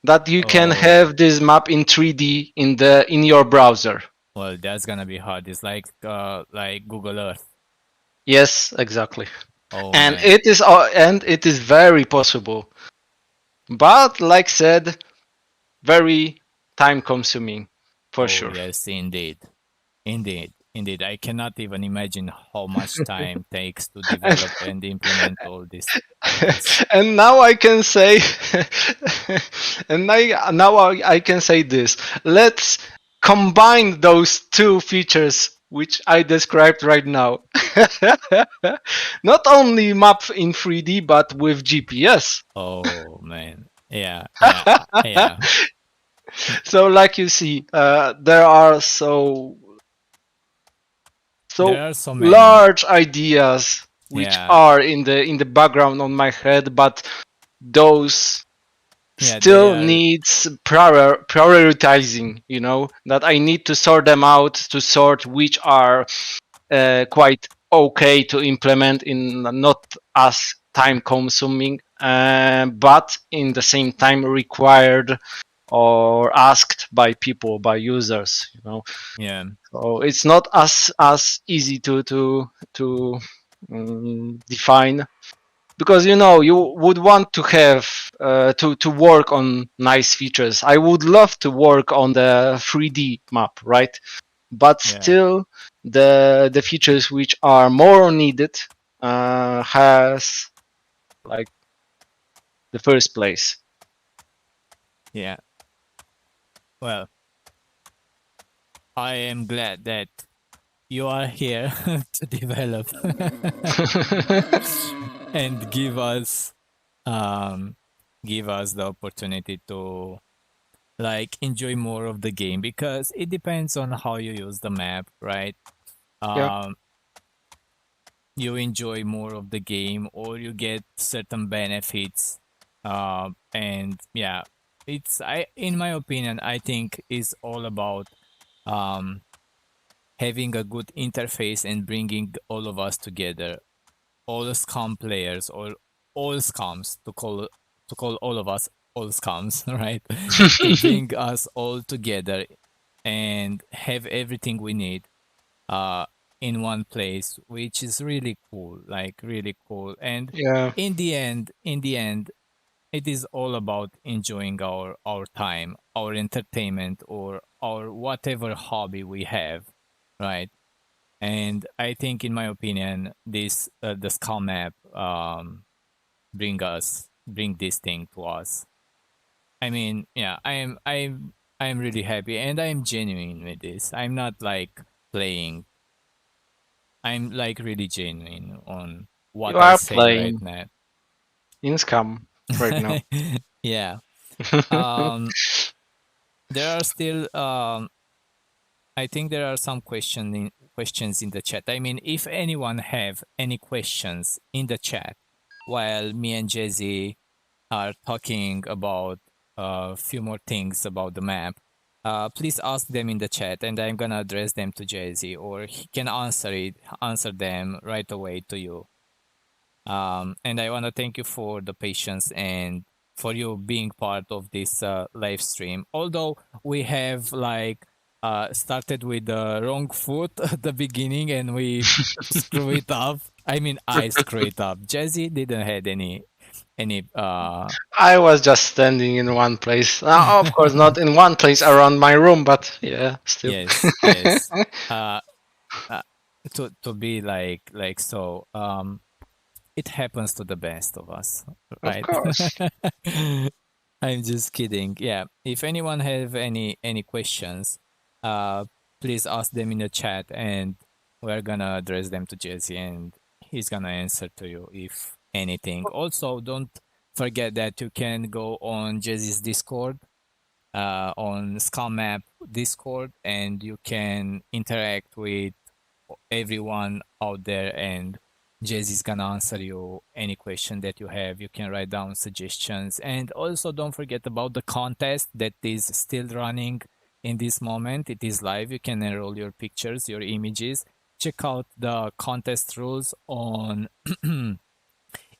That you can Oh, have this map in 3D in your browser. well, that's gonna be hard. It's like Google Earth. Yes, exactly. Oh And man. it is very possible. But like said, very time consuming for Oh sure. yes, indeed. Indeed. Indeed. I cannot even imagine how much time takes to develop and implement all this. And now I can say now I can say this. Let's combine those two features which I described right now. Not only map in 3D but with GPS. Oh man. Yeah, yeah, yeah. So like you see, there are so There are so many. large ideas which Yeah. are in the background on my head, but those Yeah, they still are. needs prioritizing, that I need to sort them out, to sort which are quite okay to implement in not as time consuming, but in the same time required or asked by people, by users. Yeah. So it's not as easy to define. because you would want to have to work on nice features. I would love to work on the 3D map, right? But Yeah. still, the features which are more needed has like the first place. Yeah. Well, I am glad that you are here to develop and give us the opportunity to like enjoy more of the game, because it depends on how you use the map, right? Yeah. You enjoy more of the game or you get certain benefits, and yeah, it's I in my opinion, I think is all about um having a good interface and bringing all of us together, all the scum players or all scums, to call all of us all scums, right? To bring us all together and have everything we need uh in one place, which is really cool, like really cool. And Yeah. in the end it is all about enjoying our time, our entertainment, or our whatever hobby we have, right? And I think, in my opinion, this the Scum app bring this thing to us. I mean, yeah, I'm really happy and I'm genuine with this. I'm not like playing. I'm like really genuine on You what I are say right playing now. in Scum right now. Yeah. Um there are still I think there are some questions in the chat. I mean, if anyone have any questions in the chat while me and Jesse are talking about a few more things about the map, please ask them in the chat, and I'm gonna address them to Jesse, or he can answer them right away to you. And I wanna thank you for the patience and for you being part of this live stream. Although we have like started with the wrong foot at the beginning and we screw it up. I mean, I screw it up. Jesse didn't had any I was just standing in one place. Of course, not in one place around my room, but yeah, still. yes. Uh, uh to be like so it happens to the best of us, Of right? course. I'm just kidding. Yeah. If anyone have any questions, uh please ask them in the chat and we're gonna address them to Jesse and he's gonna answer to you if anything. Also, don't forget that you can go on Jesse's Discord, on Scum App Discord, and you can interact with everyone out there, and Jesse's gonna answer you any question that you have. You can write down suggestions, and also don't forget about the contest that is still running in this moment. It is live. You can enroll your pictures, your images. Check out the contest rules on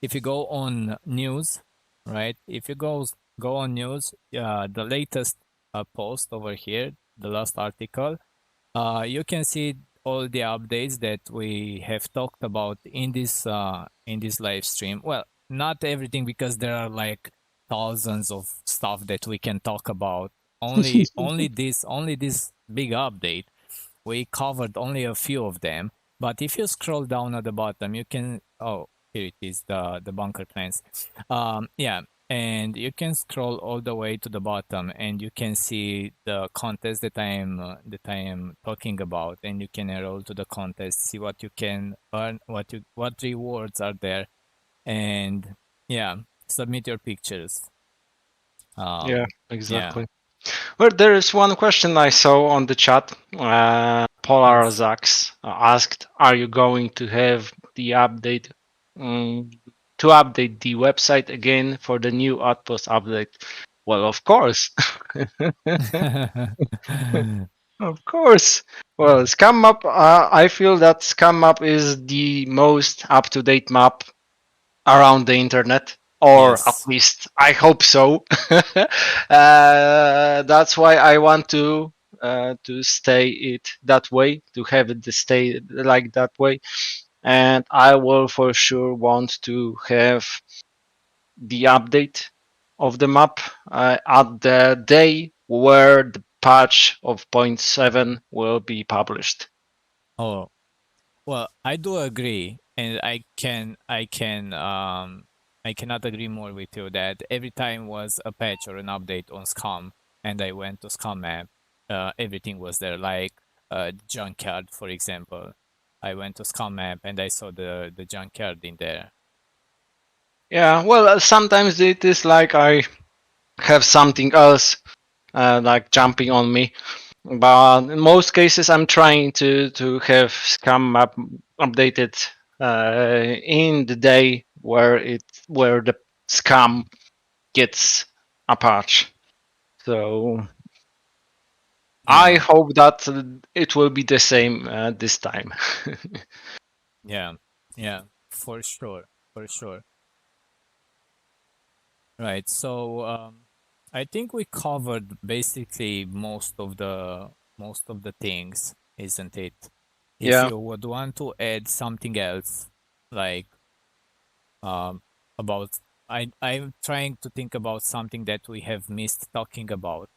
if you go on news, right? If you go on news, the latest post over here, the last article, you can see all the updates that we have talked about in this live stream. Well, not everything, because there are like thousands of stuff that we can talk about. Only this big update. We covered only a few of them. But if you scroll down at the bottom, you can here it is, the bunker plans. Yeah, and you can scroll all the way to the bottom and you can see the contest that I am talking about, and you can enroll to the contest, see what you can earn, what rewards are there, and yeah, submit your pictures. Yeah, Yeah. exactly. Well, there is one question I saw on the chat. Polar Yes. Zax asked, "Are you going to have the update to update the website again for the new Outpost update?" Well, of course, of course. Well, Scam Map. I feel that Scam Map is the most up-to-date map around the internet, or at Yes. least I hope so. That's why I want to stay it that way, to have it stay like that way. and I will for sure want to have the update of the map at the day where the patch of point 7 will be published. Oh, well, I do agree, and I cannot agree more with you that every time was a patch or an update on SCUM, and I went to SCUM map, everything was there. Like junkyard, for example, I went to SCUM map and I saw the junkyard in there. Yeah, well, sometimes it is like I have something else like jumping on me, but in most cases I'm trying to have SCUM map updated in the day where the SCUM gets a patch. So I Yeah, hope that it will be the same this time. yeah, yeah, for sure, for sure. Right. So I think we covered basically most of the things, isn't it? If Yeah. you would want to add something else, like um, about I'm trying to think about something that we have missed talking about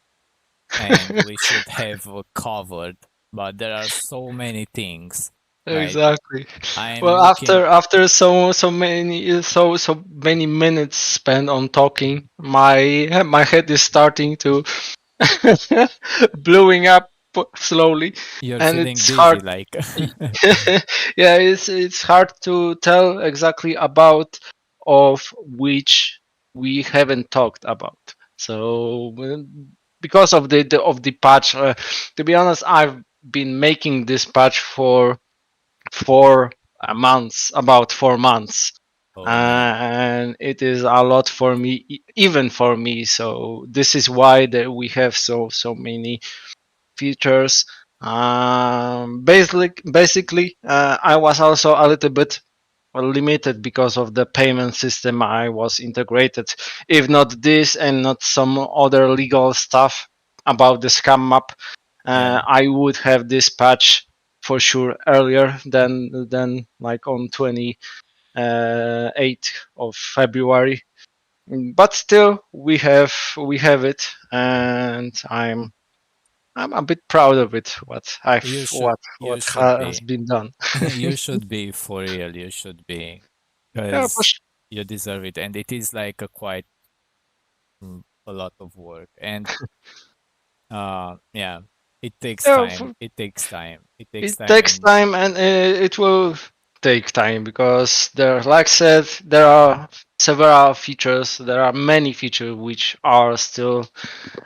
and we should have covered, but there are so many things, right? Exactly. I am Well, looking. after so many minutes spent on talking, my head is starting to blowing up slowly, You're and feeling it's hard. dizzy, like. Yeah, it's hard to tell exactly about of which we haven't talked about. So because of the patch, to be honest, I've been making this patch for 4 months, about 4 months. Oh yeah. And it is a lot for me, even for me. So this is why that we have so many features. Basically, I was also a little bit limited because of the payment system I was integrated. If not this and not some other legal stuff about the scam map, Yeah. I would have this patch for sure earlier than like on 28th of February. But still, we have it, and I'm a bit proud of it. You should you What should has be. been done. You should be, for real. You should be, Yeah, because you deserve it, and it is like a quite a lot of work. And yeah, it takes yeah, time. It takes time. It takes it time, takes and time, and it will take time because there, like I said, there are several features. There are many features which are still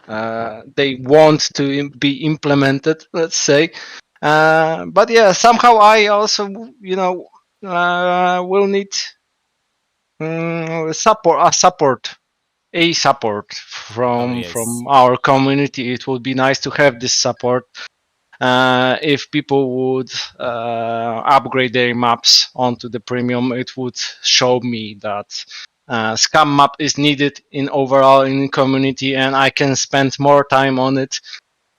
they want to be implemented. Let's say, but yeah, somehow I also will need support oh from yes, our community. It would be nice to have this support if people would upgrade their maps onto the premium. It would show me that scam map is needed in overall in community, and I can spend more time on it,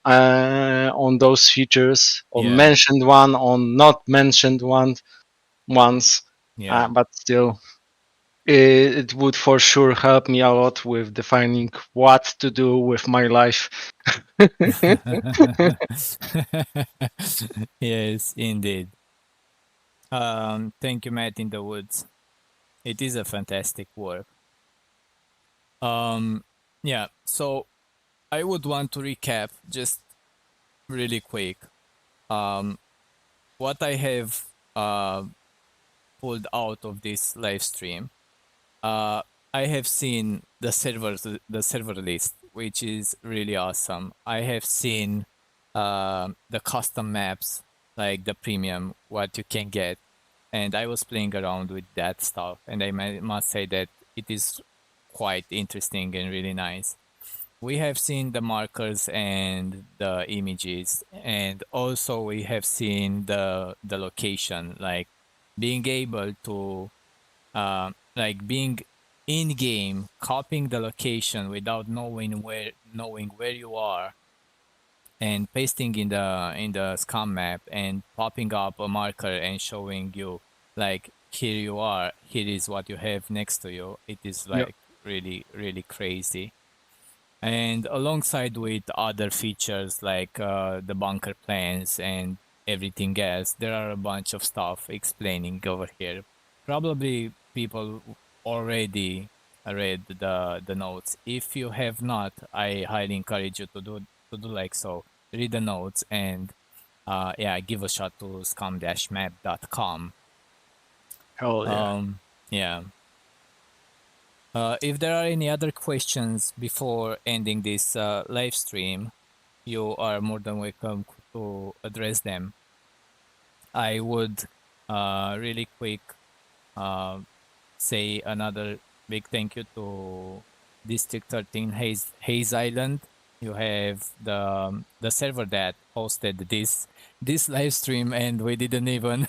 on those features, on yeah, mentioned one, on not mentioned one ones. yeah. But still, it would for sure help me a lot with defining what to do with my life. Yes, indeed. Thank you, Matt in the Woods. It is a fantastic work. Um, yeah. So I would want to recap just really quick. Um, what I have pulled out of this live stream. Uh, I have seen the server list, which is really awesome. I have seen the custom maps, like the premium, what you can get, and I was playing around with that stuff, and I must say that it is quite interesting and really nice. We have seen the markers and the images, and also we have seen the location, like being able to like being in game, copying the location without knowing where you are, and pasting in the scum map and popping up a marker and showing you. like here you are, here is what you have next to you. It is Yeah. like really, really crazy. And alongside with other features like the bunker plans and everything else, there are a bunch of stuff explaining over here. Probably people already read the notes. If you have not, I highly encourage you to do like so. Read the notes and yeah, give a shot to scum-map.com. Hell yeah. Yeah. If there are any other questions before ending this live stream, you are more than welcome to address them. I would really quick uh, say another big thank you to District 13 Haze Island. You have the server that hosted this live stream, and we didn't even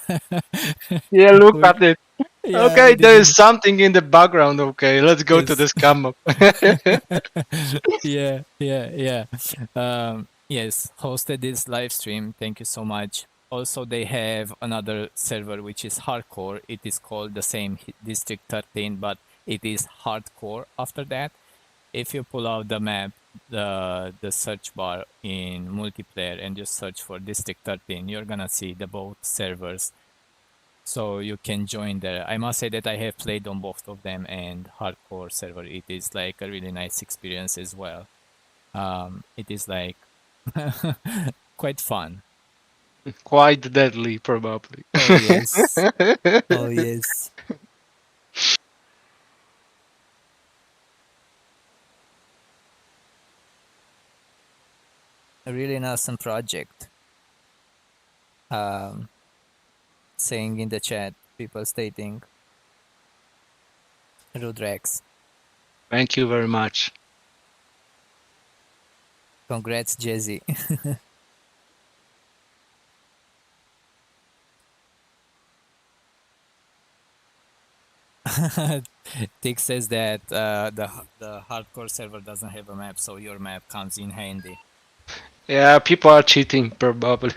Yeah, look we, at it. yeah, Okay, we there is didn't. something in the background. Okay, let's go to Yes. the scam up. Yeah. Yes, hosted this live stream. Thank you so much. Also, they have another server which is hardcore. It is called the same District 13, but it is hardcore after that. If you pull out the map, the search bar in multiplayer and just search for District 13, you're gonna see the both servers, so you can join there. I must say that I have played on both of them, and hardcore server, it is like a really nice experience as well. It is like quite fun. Quite deadly, probably. Oh yes. Oh yes. A really awesome project. Um, saying in the chat, people stating Rudrex. Thank you very much. Congrats, Jezzy. Tick says that the hardcore server doesn't have a map, so your map comes in handy. Yeah, people are cheating, probably.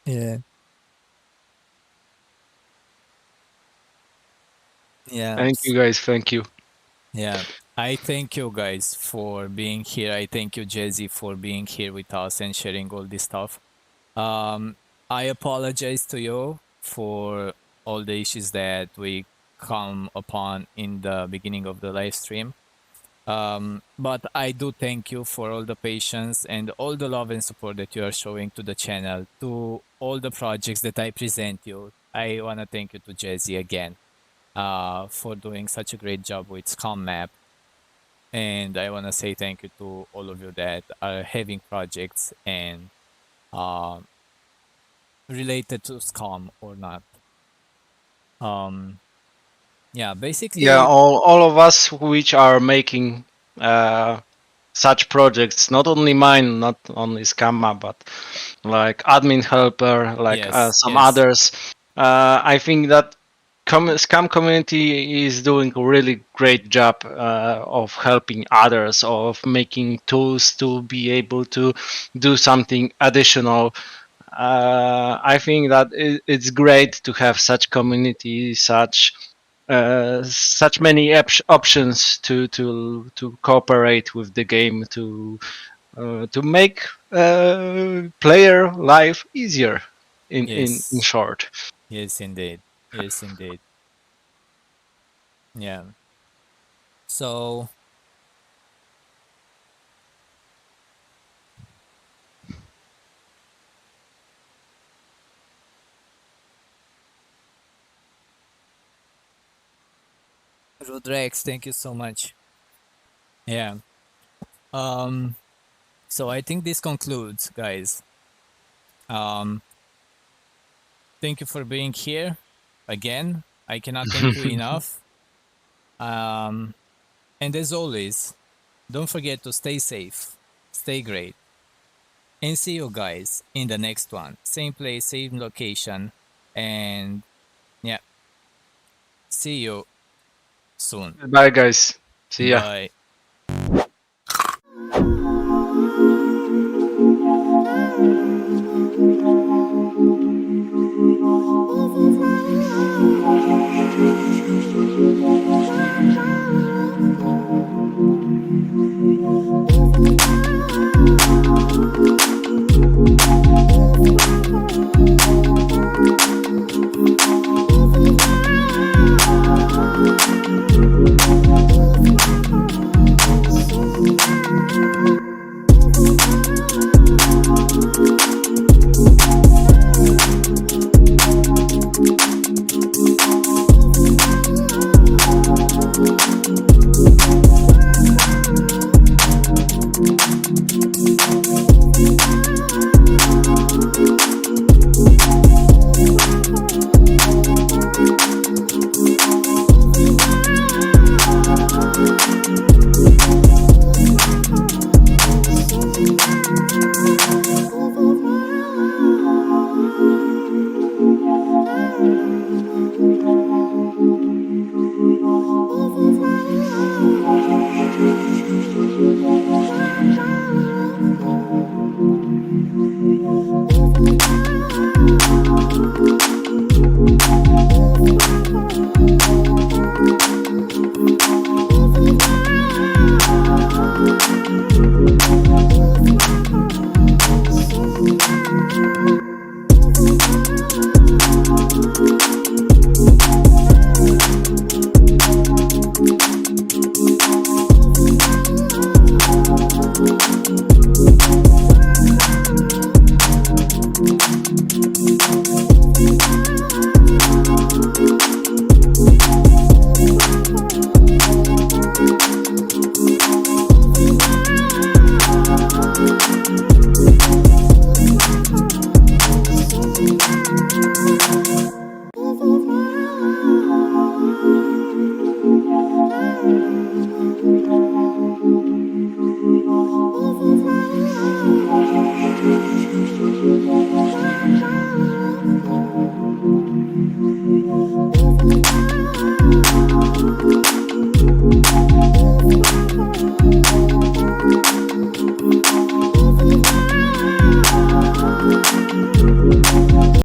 Yeah. Yeah. Thank you, guys. Thank you. Yeah. I thank you guys for being here. I thank you, Jezzy, for being here with us and sharing all this stuff. I apologize to you for all the issues that we come upon in the beginning of the live stream. But I do thank you for all the patience and all the love and support that you are showing to the channel, to all the projects that I present you. I want to thank you to Jezzy again for doing such a great job with SCUM Map. And I want to say thank you to all of you that are having projects and related to SCUM or not. Yeah, basically, Yeah, all of us which are making such projects, not only mine, not only Scamma, but like admin helper, like some others. I think that Scam community is doing a really great job of helping others, of making tools to be able to do something additional. I think that it's great to have such community, such many options to cooperate with the game to make player life easier. In short. Yes, indeed. Yes, indeed. Yeah. So Rudrex, thank you so much. Yeah. So I think this concludes, guys. Thank you for being here again. I cannot thank you enough. And as always, don't forget to stay safe, stay great, and see you guys in the next one. Same place, same location, and yeah, see you soon. Bye, guys. See ya. Bye.